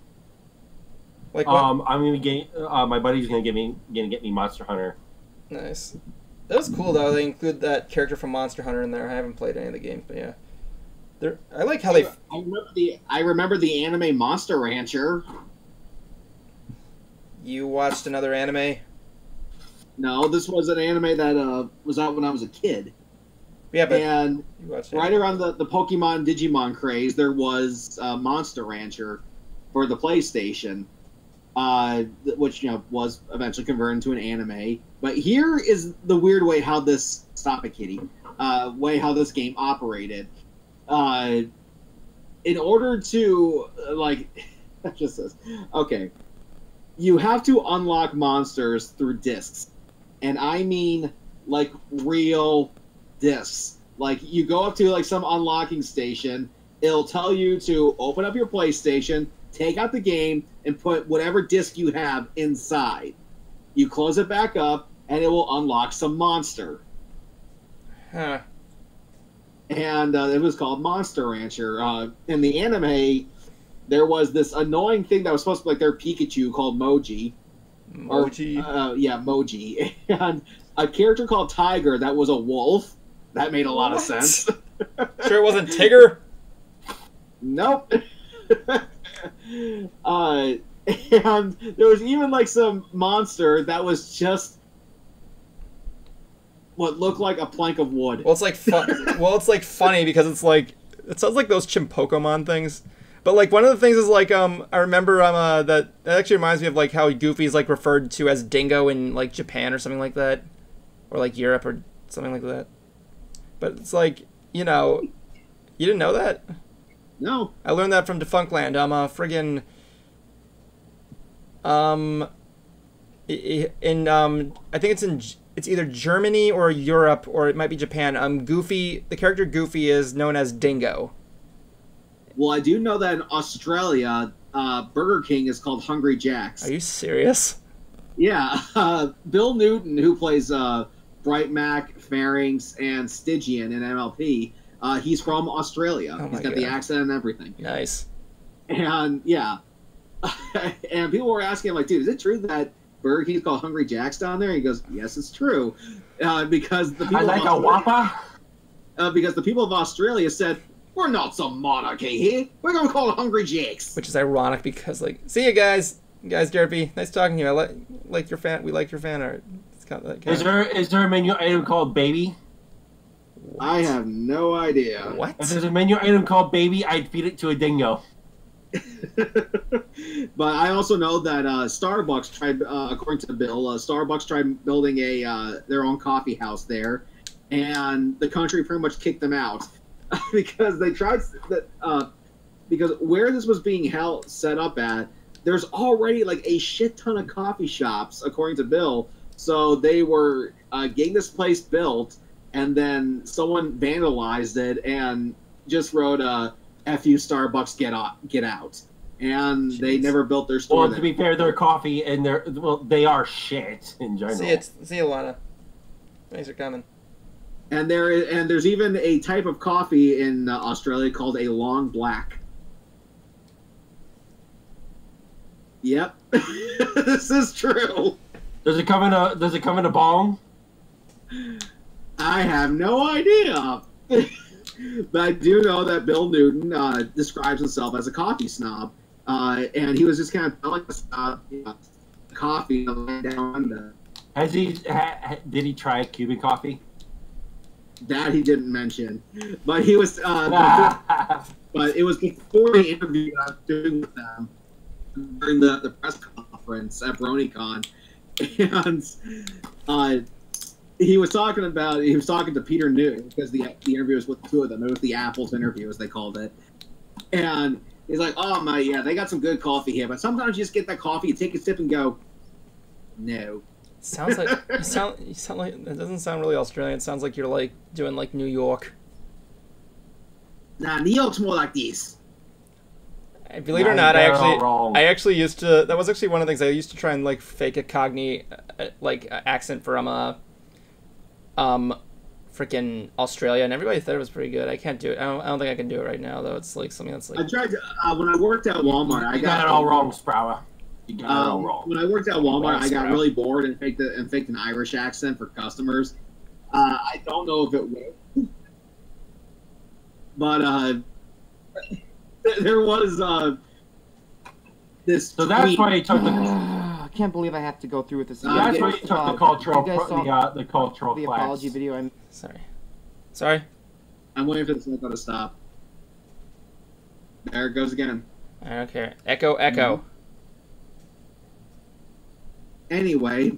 Like what? I'm gonna get. My buddy's gonna get me Monster Hunter. Nice. That was cool though. They include that character from Monster Hunter in there. I haven't played any of the games, but yeah. I like how they. I remember the anime Monster Rancher. You watched another anime? No, this was an anime that was out when I was a kid. Yeah, but and right around the Pokemon Digimon craze, there was Monster Rancher for the PlayStation, which was eventually converted into an anime. But here is the weird way how this how this game operated. In order to that just says, okay, you have to unlock monsters through discs, and I mean like real discs. Like you go up to like some unlocking station, it'll tell you to open up your PlayStation, take out the game, and put whatever disc you have inside. You close it back up, and it will unlock some monster. Huh. And it was called Monster Rancher. In the anime, there was this annoying thing that was supposed to be like their Pikachu called Moji. Moji? Moji. And a character called Tiger that was a wolf. That made a lot of sense. Sure it wasn't Tigger? Nope. And there was even like some monster that was just what looked like a plank of wood. Well, it's like funny because it sounds like those Chimpokemon things. But like one of the things is like I remember that actually reminds me of like how Goofy's like referred to as Dingo in like Japan or something like that, or like Europe or something like that. But it's like you didn't know that? No, I learned that from Defunctland. Friggin' I think it's either Germany or Europe, or it might be Japan. Goofy, the character Goofy is known as Dingo. Well, I do know that in Australia, Burger King is called Hungry Jack's. Are you serious? Yeah. Bill Newton, who plays Bright Mac, Pharynx, and Stygian in MLP, he's from Australia. Oh He's got the accent and everything. Nice. And yeah. And people were asking him, like, dude, is it true that Burger King's called Hungry Jack's down there? He goes, yes, it's true. Because the people like a Whopper. Because the people of Australia said, we're not some monarchy here. We're going to call it Hungry Jack's. Which is ironic because, like, see you guys. Guys, Derpy, nice talking to you. I like your fan. We like your fan art. It's kind of, is there a menu item called Baby? What? I have no idea. What? If there's a menu item called Baby, I'd feed it to a dingo. But I also know that Starbucks tried, according to Bill, Starbucks tried building their own coffee house there, and the country pretty much kicked them out because they tried that. Because where this was being set up at, there's already like a shit ton of coffee shops, according to Bill. So they were getting this place built, and then someone vandalized it and just wrote "F you Starbucks, get out." And they never built their store. Well, to be fair, their coffee and they are shit in general. See you, Lana. Thanks for coming. And there's even a type of coffee in Australia called a long black. Yep, this is true. Does it come in a bong? I have no idea. But I do know that Bill Newton describes himself as a coffee snob. And he was just kind of telling us about coffee down. Did he try Cuban coffee? That he didn't mention, but he was. But it was before the interview I was doing with them during the press conference at BronyCon, and he was talking to Peter Newton because the interview was with the two of them. It was the Apples interview, as they called it, and he's like, "Oh my, yeah, they got some good coffee here, but sometimes you just get that coffee, you take a sip, and go, no." Sounds like you sound like it doesn't sound really Australian. It sounds like you're like doing like New York. Nah, New York's more like this. Believe it or not, I actually used to. That was actually one of the things I used to try and like fake a Cockney accent from freaking Australia, and everybody thought it was pretty good. I can't do it. I don't think I can do it right now, though. It's like something that's like. I tried to, when I worked at Walmart. I got it all wrong, Sprower. You got it all wrong. When I worked at Walmart, I got really bored and faked an Irish accent for customers. I don't know if it worked, but there was this. So that's why he took the. I can't believe I have to go through with this. That's why he took the cultural the flex. apology video. I'm sorry. I'm waiting for this to stop. There it goes again. I don't care. Echo. Mm-hmm. Anyway,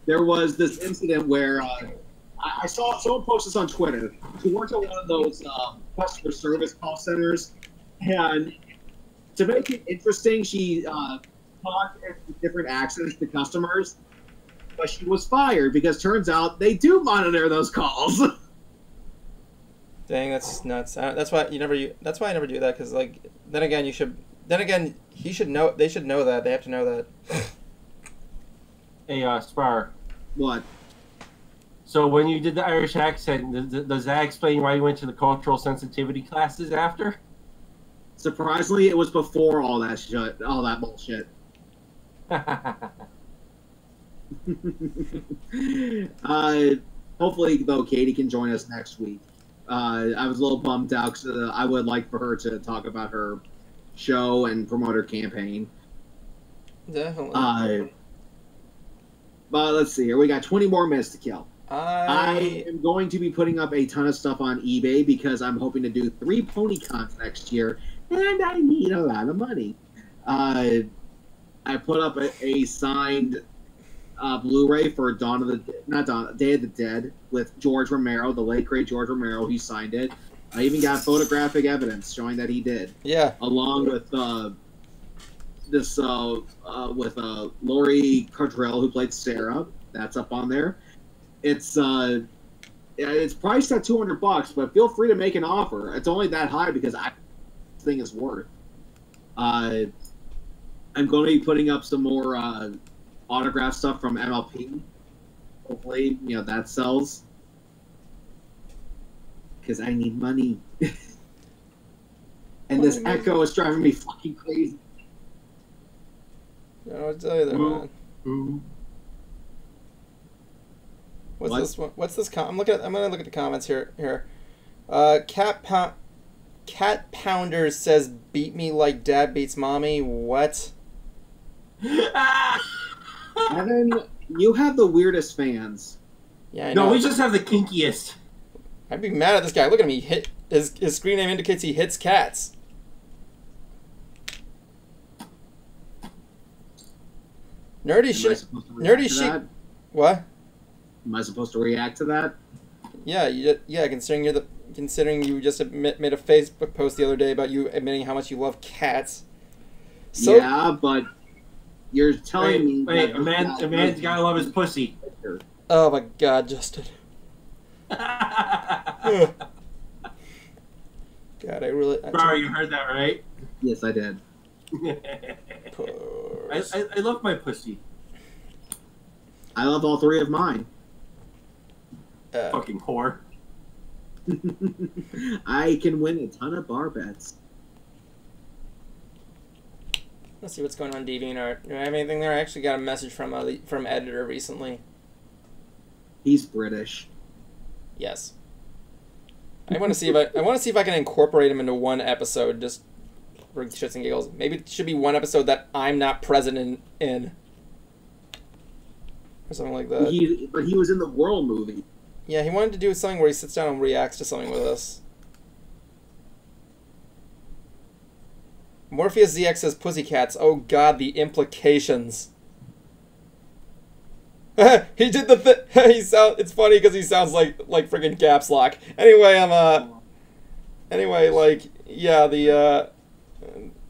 there was this incident where I saw someone post this on Twitter. She worked at one of those customer service call centers, and to make it interesting, she talked in different accents to customers, but she was fired because turns out they do monitor those calls. Dang, that's nuts. That's why That's why I never do that, because like then again he should know. They should know that. They have to know that. Hey, Spar. What? So when you did the Irish accent, does that explain why you went to the cultural sensitivity classes after? Surprisingly, it was before all that bullshit. Hopefully, though, Katie can join us next week. I was a little bummed out because I would like for her to talk about her show and promote her campaign. Definitely. But let's see here. We got 20 more minutes to kill. I am going to be putting up a ton of stuff on eBay because I'm hoping to do 3 PonyCons next year, and I need a lot of money. I put up a signed Blu-ray for Day of the Dead with George Romero, the late great George Romero. He signed it. I even got photographic evidence showing that he did. Yeah. Along with Laurie Cardrell, who played Sarah. That's up on there. It's priced at $200, but feel free to make an offer. It's only that high because this thing is worth. I'm going to be putting up some more autograph stuff from MLP. Hopefully, that sells. Because I need money. And this echo is driving me fucking crazy. I don't know what to tell you there, man. What's this one? What's this? I'm gonna look at the comments here. Cat Pounder says, "Beat me like dad beats mommy." What? Evan, you have the weirdest fans. Yeah, I know. No, we just have the kinkiest. I'd be mad at this guy. Look at him. His screen name indicates he hits cats. Nerdy shit. Nerdy shit. What? Am I supposed to react to that? Yeah, considering you just made a Facebook post the other day about you admitting how much you love cats. So, yeah, but you're telling me. Wait, a man's gotta love his pussy. Oh my God, Justin. God, I Bro, you heard that right? Yes, I did. I love my pussy. I love all three of mine. Fucking whore. I can win a ton of bar bets. Let's see what's going on DeviantArt. Do I have anything there? I actually got a message from editor recently. He's British. Yes. I want to see if I can incorporate him into one episode, just for shits and giggles. Maybe it should be one episode that I'm not present in. Or something like that. But he was in the Whirl movie. Yeah, he wanted to do something where he sits down and reacts to something with us. Morpheus ZX says Pussycats. Oh God, the implications. He did the it's funny because he sounds like friggin' caps lock. Anyway,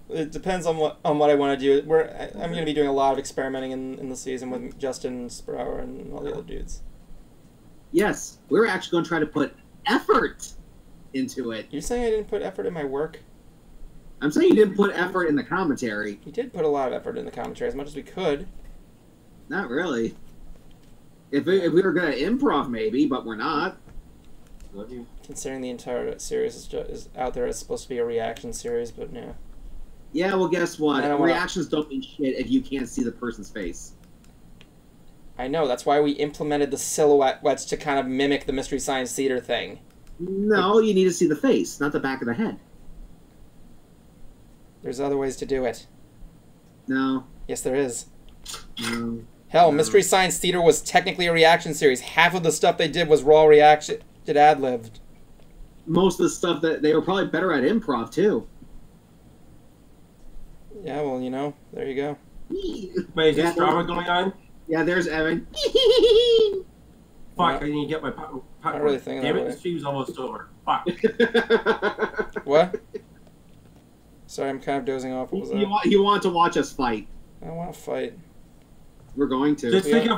it depends on what I want to do. I'm gonna be doing a lot of experimenting in the season with Justin Sprower and all the other dudes. Yes, we're actually going to try to put effort into it. You're saying I didn't put effort in my work? I'm saying you didn't put effort in the commentary. We did put a lot of effort in the commentary, as much as we could. Not really. If we were going to improv, maybe, but we're not. Love you. Considering the entire series is out there, it's supposed to be a reaction series, but no. Yeah, well, guess what? Reactions don't mean shit if you can't see the person's face. I know, that's why we implemented the silhouettes to kind of mimic the Mystery Science Theater thing. No, you need to see the face, not the back of the head. There's other ways to do it. No. Yes, there is. No. Hell, Mystery Science Theater was technically a reaction series. Half of the stuff they did was raw reaction, ad-libbed. Most of the stuff that they were probably better at improv, too. Yeah, well, there you go. Wait, is this drama going on? Yeah, there's Evan. Fuck, I need to get my popcorn. Not really thinking Damn that it, way. the stream's almost over. Fuck. What? Sorry, I'm kind of dozing off. What was that? You want to watch us fight. I don't want to fight. We're going to. Just think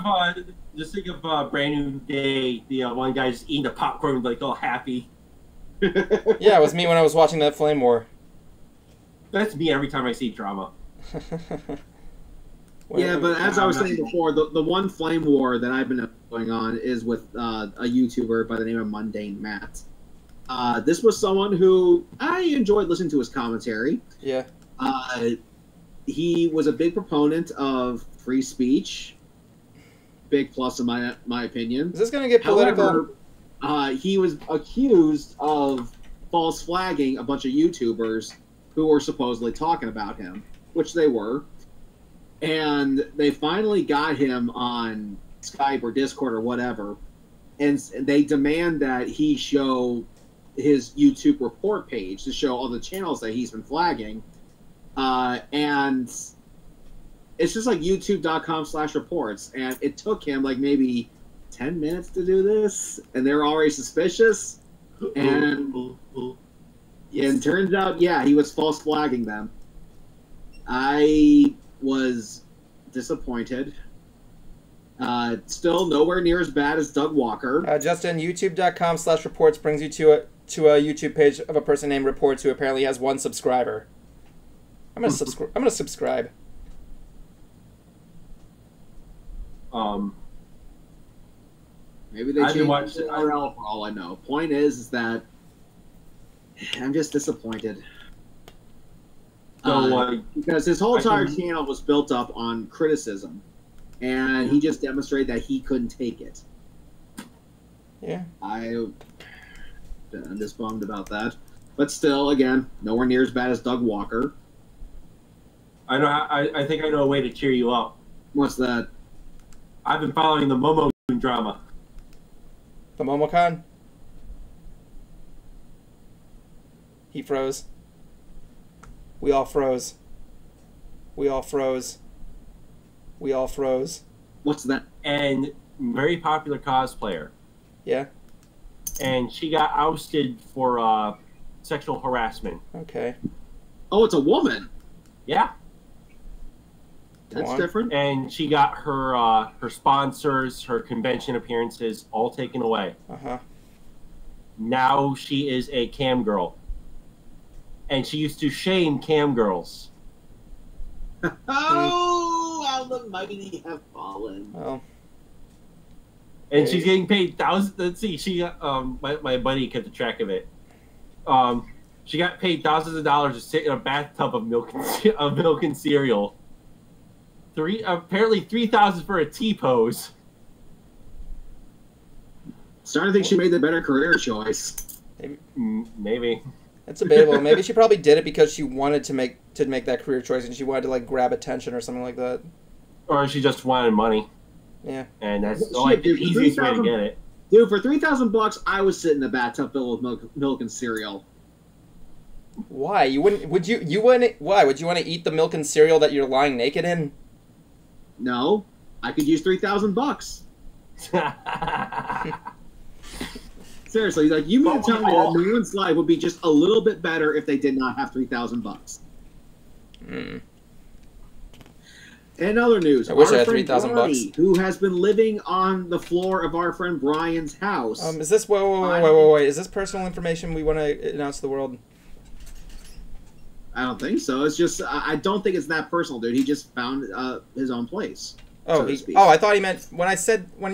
of Brand New Day, the one guy just eating the popcorn like all happy. Yeah, it was me when I was watching that Flame War. That's me every time I see drama. Yeah, but as I was saying before, the one Flame War that I've been going on is with a YouTuber by the name of Mundane Matt. This was someone who I enjoyed listening to his commentary. Yeah. He was a big proponent of free speech. Big plus in my opinion. Is this going to get political? However, he was accused of false flagging a bunch of YouTubers who were supposedly talking about him, which they were. And they finally got him on Skype or Discord or whatever, and they demand that he show his YouTube report page to show all the channels that he's been flagging. And it's just like youtube.com/reports. And it took him like maybe 10 minutes to do this, and they were already suspicious. And it turns out, yeah, he was false flagging them. I was disappointed. Still nowhere near as bad as Doug Walker. Justin, youtube.com/reports brings you to a YouTube page of a person named Reports who apparently has 1 subscriber. I'm gonna subscribe. Maybe they changed it URL for all I know. Point is that I'm just disappointed. Because his whole entire channel was built up on criticism, and he just demonstrated that he couldn't take it. Yeah. I'm just bummed about that. But still, again, nowhere near as bad as Doug Walker. I think I know a way to cheer you up. What's that? I've been following the Momo drama. The Momocon? He froze. We all froze. We all froze. We all froze. What's that? And very popular cosplayer. Yeah? And she got ousted for sexual harassment. Okay. Oh, it's a woman. Yeah. That's different. And she got her her sponsors, her convention appearances all taken away. Uh-huh. Now she is a cam girl. And she used to shame cam girls. Oh, how the mighty have fallen. Well. And she's getting paid thousands. Let's see, she got my buddy kept track of it. She got paid thousands of dollars to sit in a bathtub of milk and cereal. Apparently 3,000 for a T-pose. Starting to think she made the better career choice. Maybe. It's debatable. Maybe she probably did it because she wanted to make that career choice and she wanted to like grab attention or something like that. Or she just wanted money. Yeah. And that's like the easiest way to get it. Dude, for $3,000, I would sit in a bathtub filled with milk and cereal. Why? You wouldn't? Would you? You wouldn't? Why? Would you want to eat the milk and cereal that you're lying naked in? No, I could use $3,000. Seriously, like you mean to tell me that no one's life would be just a little bit better if they did not have $3,000? Hmm. In other news, I wish I our had friend $3,000. Brony, who has been living on the floor of our friend Brian's house. Is this wait? Is this personal information we want to announce to the world? I don't think so. It's just I don't think it's that personal, dude. He just found his own place. Oh, I thought he meant when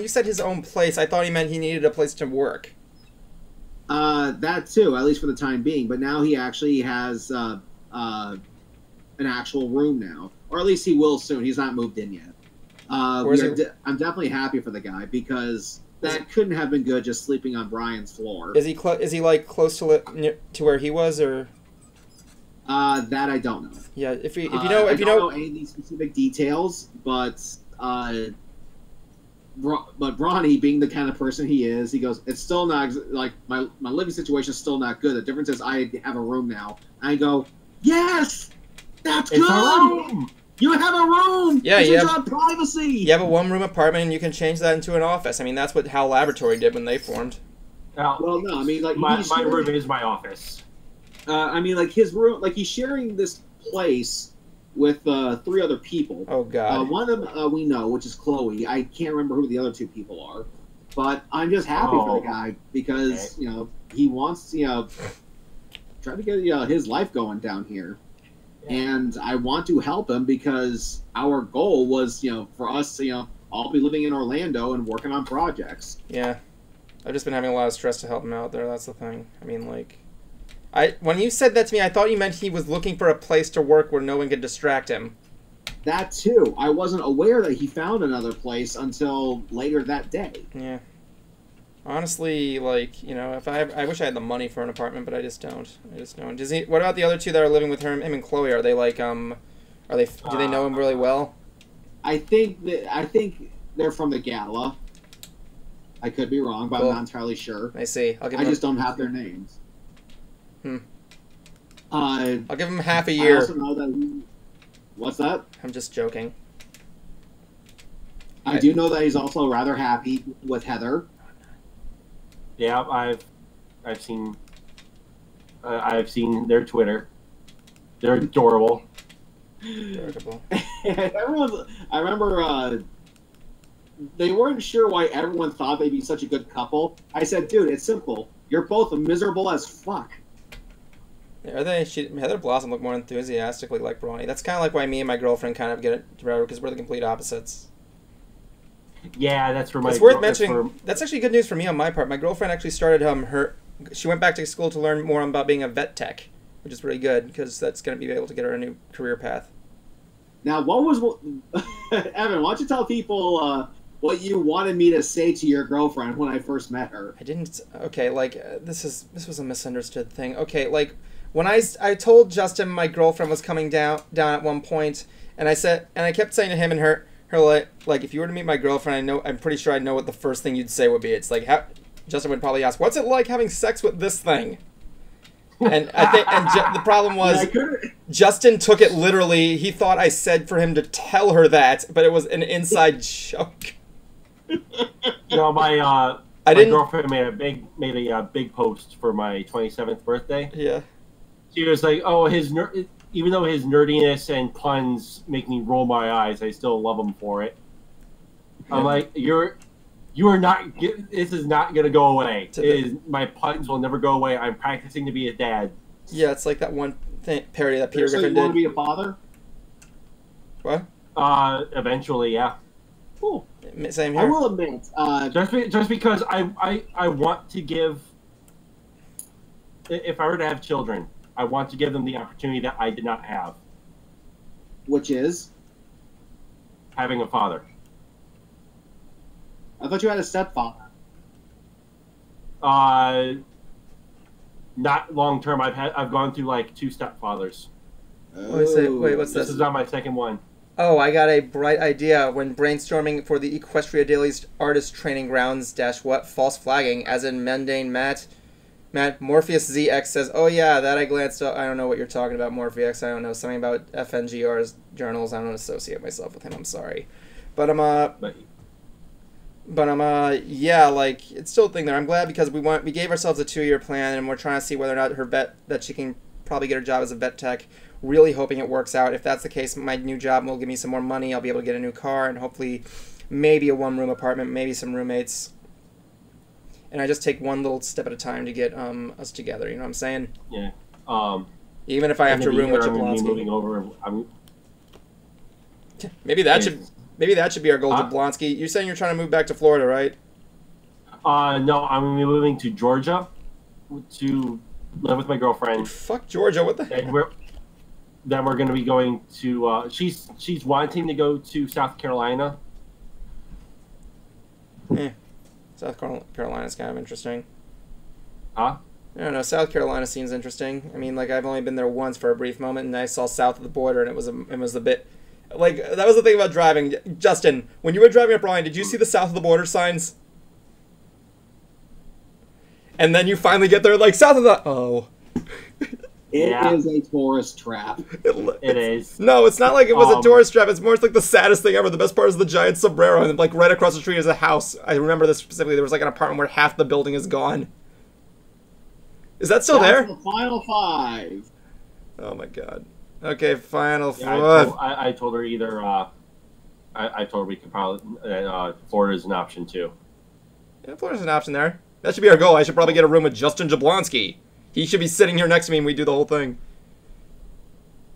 you said his own place. I thought he meant he needed a place to work. That too, at least for the time being. But now he actually has an actual room now, or at least he will soon. He's not moved in yet. I'm definitely happy for the guy because that couldn't have been good just sleeping on Brian's floor. Is he like close to where he was or? That I don't know. Yeah, if you know I don't know any of these specific details, but Brony, being the kind of person he is, he goes, "It's still not like my living situation is still not good. The difference is I have a room now." I go, "Yes, that's good. You have a room. Yeah, you have privacy. You have a one-room apartment, and you can change that into an office. I mean, that's what HAL Laboratory did when they formed." Well, no, I mean, like my room is my office. I mean, like his room, like he's sharing this place with 3 other people. Oh God! One of them we know, which is Chloe. I can't remember who the other 2 people are, but I'm just happy for the guy because he wants try to get his life going down here, and I want to help him because our goal was for us to all be living in Orlando and working on projects. Yeah, I've just been having a lot of stress to help him out there. That's the thing. I mean, like. When you said that to me, I thought you meant he was looking for a place to work where no one could distract him. That too. I wasn't aware that he found another place until later that day. Yeah. Honestly, like, if I wish I had the money for an apartment, but I just don't. What about the other 2 that are living with him and Chloe? Are they like do they know him really well? I think they're from the gala. I could be wrong, but I'm not entirely sure. I see. I just don't have their names. I'll give him half a year. I also know that what's that? I'm just joking. I do know that he's also rather happy with Heather. Yeah, I've seen their Twitter. They're adorable. Adorable. I remember they weren't sure why everyone thought they'd be such a good couple. I said, dude, it's simple. You're both miserable as fuck. Are they? Heather Blossom look more enthusiastically like Brony. That's kind of like why me and my girlfriend kind of get it together because we're the complete opposites. Yeah, that's for my. It's worth mentioning. That's actually good news for me on my part. My girlfriend actually started she went back to school to learn more about being a vet tech, which is really good because that's going to be able to get her a new career path. Now, Evan? Why don't you tell people what you wanted me to say to your girlfriend when I first met her? I didn't. Okay, like this was a misunderstood thing. Okay, like when I told Justin my girlfriend was coming down at one point, and I kept saying to him and her like if you were to meet my girlfriend, I'm pretty sure I know what the first thing you'd say would be. It's like Justin would probably ask, "What's it like having sex with this thing?" And I think the problem was Justin took it literally. He thought I said for him to tell her that, but it was an inside joke. My girlfriend made a big post for my 27th birthday. Yeah. She was like, "Oh, even though his nerdiness and puns make me roll my eyes, I still love him for it." Yeah. I'm like, you are not. This is not gonna go away. My puns will never go away. I'm practicing to be a dad. Yeah, it's like that one parody that Peter Griffin did. You want to be a father? What? Eventually, yeah. Cool. Same here. I will admit, just because I want to give. If I were to have children, I want to give them the opportunity that I did not have. Which is? Having a father. I thought you had a stepfather. Not long term. I've gone through like 2 stepfathers. Wait, what's this? This is on my second one. Oh, I got a bright idea when brainstorming for the Equestria Daily's artist training grounds - what false flagging, as in mundane Matt Morpheus ZX says, "Oh yeah, that I glanced up. I don't know what you're talking about, Morpheus. I don't know something about FNGR's journals. I don't associate myself with him. I'm sorry, but yeah, like it's still a thing there. I'm glad because we gave ourselves a 2-year plan and we're trying to see whether or not that she can probably get her job as a vet tech. Really hoping it works out. If that's the case, my new job will give me some more money. I'll be able to get a new car and hopefully maybe a 1-room apartment, maybe some roommates. And I just take one little step at a time to get us together. You know what I'm saying? Yeah. Even if I have to room with Jablonski. Moving over. Maybe that should be our goal, Jablonski. You're saying you're trying to move back to Florida, right? No, I'm gonna be moving to Georgia to live with my girlfriend. Fuck Georgia! What the heck? Then we're gonna be going to. She's wanting to go to South Carolina. South Carolina's kind of interesting. Huh? I don't know. South Carolina seems interesting. I mean, like I've only been there once for a brief moment, and I saw south of the border, and it was a bit. Like, that was the thing about driving. Justin, when you were driving up Brony, did you see the south of the border signs? And then you finally get there, like, south of the... Oh. It is a tourist trap. It is. No, it's not like it was a tourist trap. It's more like the saddest thing ever. The best part is the giant sombrero, and, like, right across the street is a house. I remember this specifically. There was, like, an apartment where half the building is gone. Is that still there? The final 5. Oh, my God. Okay, final 5. I told her either. I told her we could probably. Florida's an option too. Yeah, Florida's an option there. That should be our goal. I should probably get a room with Justin Jablonski. He should be sitting here next to me and we do the whole thing.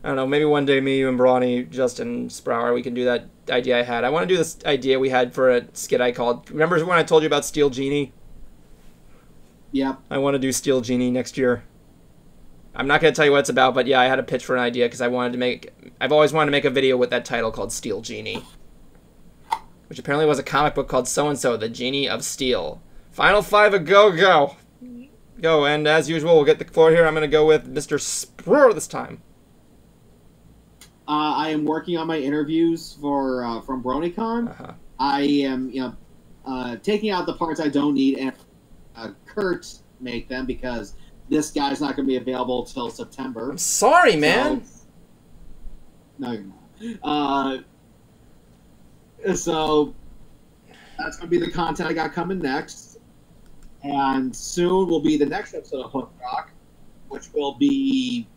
I don't know. Maybe one day, me, you, and Brony, Justin, Sprower, we can do that idea I had. I want to do this idea we had for a skit I called. Remember when I told you about Steel Genie? Yeah. I want to do Steel Genie next year. I'm not going to tell you what it's about, but yeah, I had a pitch for an idea because I've always wanted to make a video with that title called Steel Genie. Which apparently was a comic book called So-and-So, The Genie of Steel. Final 5, a go. Go, and as usual, we'll get the floor here. I'm going to go with Mr. Sprower this time. I am working on my interviews for from BronyCon. I am, taking out the parts I don't need and Kurt make them because this guy's not going to be available till September. I'm sorry, man. No, you're not. So that's going to be the content I got coming next. And soon will be the next episode of Hook Rock, which will be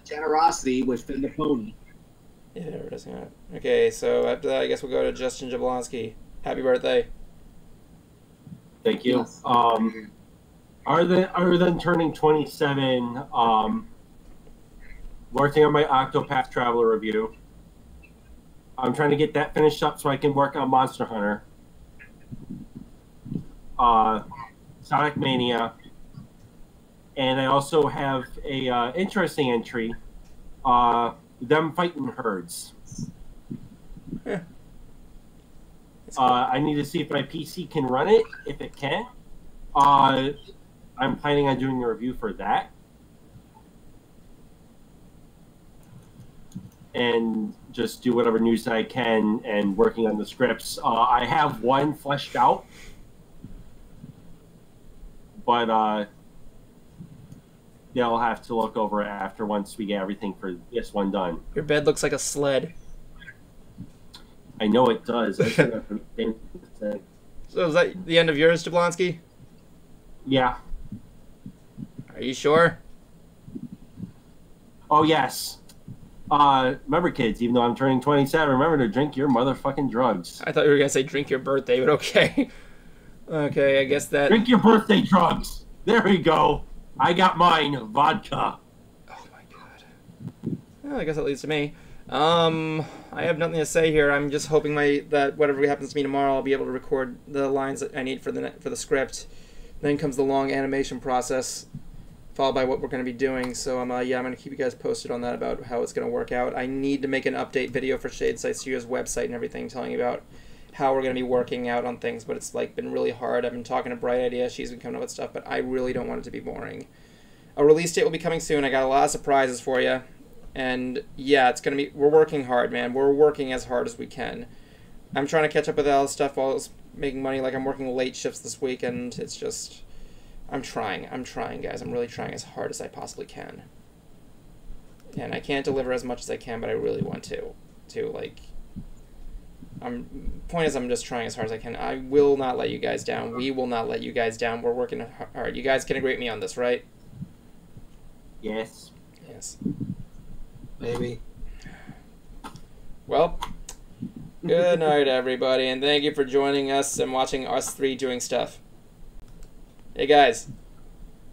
Generosity with Finn the Pony. Yeah, there it is. Yeah. Okay, so after that, I guess we'll go to Justin Jablonski. Happy birthday. Thank you. Yes. Other than turning 27, working on my Octopath Traveler review. I'm trying to get that finished up so I can work on Monster Hunter. Sonic Mania. And I also have a interesting entry. Them fighting herds. Yeah. I need to see if my PC can run it. If it can, I'm planning on doing a review for that. And just do whatever news I can and working on the scripts. I have one fleshed out. But they'll have to look over it after once we get everything for this one done. Your bed looks like a sled. I know it does. So is that the end of yours, Jablonski? Yeah. Are you sure? Oh, yes. Remember, kids, even though I'm turning 27, remember to drink your motherfucking drugs. I thought you were going to say drink your birthday, but okay. Okay, I guess that... Drink your birthday drugs. There we go. I got mine. Vodka. Oh, my God. Well, I guess that leads to me. I have nothing to say here. I'm just hoping that whatever happens to me tomorrow, I'll be able to record the lines that I need for the script. Then comes the long animation process, followed by what we're going to be doing. So I'm going to keep you guys posted on that about how it's going to work out. I need to make an update video for Shadeside Studios' website and everything, telling you about how we're going to be working out on things. But it's like been really hard. I've been talking to Bright Idea. She's been coming up with stuff, but I really don't want it to be boring. A release date will be coming soon. I got a lot of surprises for you. And yeah, it's going to be, we're working hard, man. We're working as hard as we can. I'm trying to catch up with all this stuff while I was making money. Like, I'm working late shifts this week, and it's just, I'm trying, guys. I'm really trying as hard as I possibly can. And I can't deliver as much as I can, but I really want to. Like, point is, I'm just trying as hard as I can. I will not let you guys down. We will not let you guys down. We're working hard. You guys can agree with me on this, right? Yes. Yes. Maybe. Well, good night, everybody, and thank you for joining us and watching us three doing stuff. Hey, guys.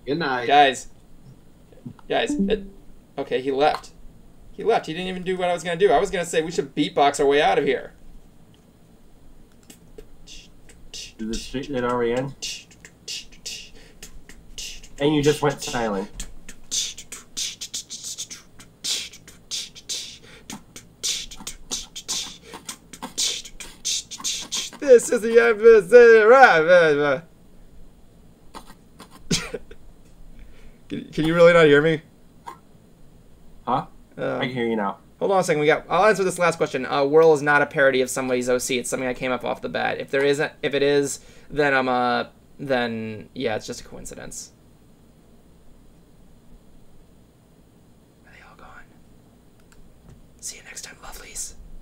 Good night. Guys. Okay, he left. He left. He didn't even do what I was going to do. I was going to say we should beatbox our way out of here. Did the street net already end? And you just went silent. This is the episode. Can you really not hear me? Huh? I can hear you now. Hold on a second. I'll answer this last question. Whirl is not a parody of somebody's OC. It's something I came up off the bat. If it is, then then yeah, it's just a coincidence. Are they all gone? See you next time.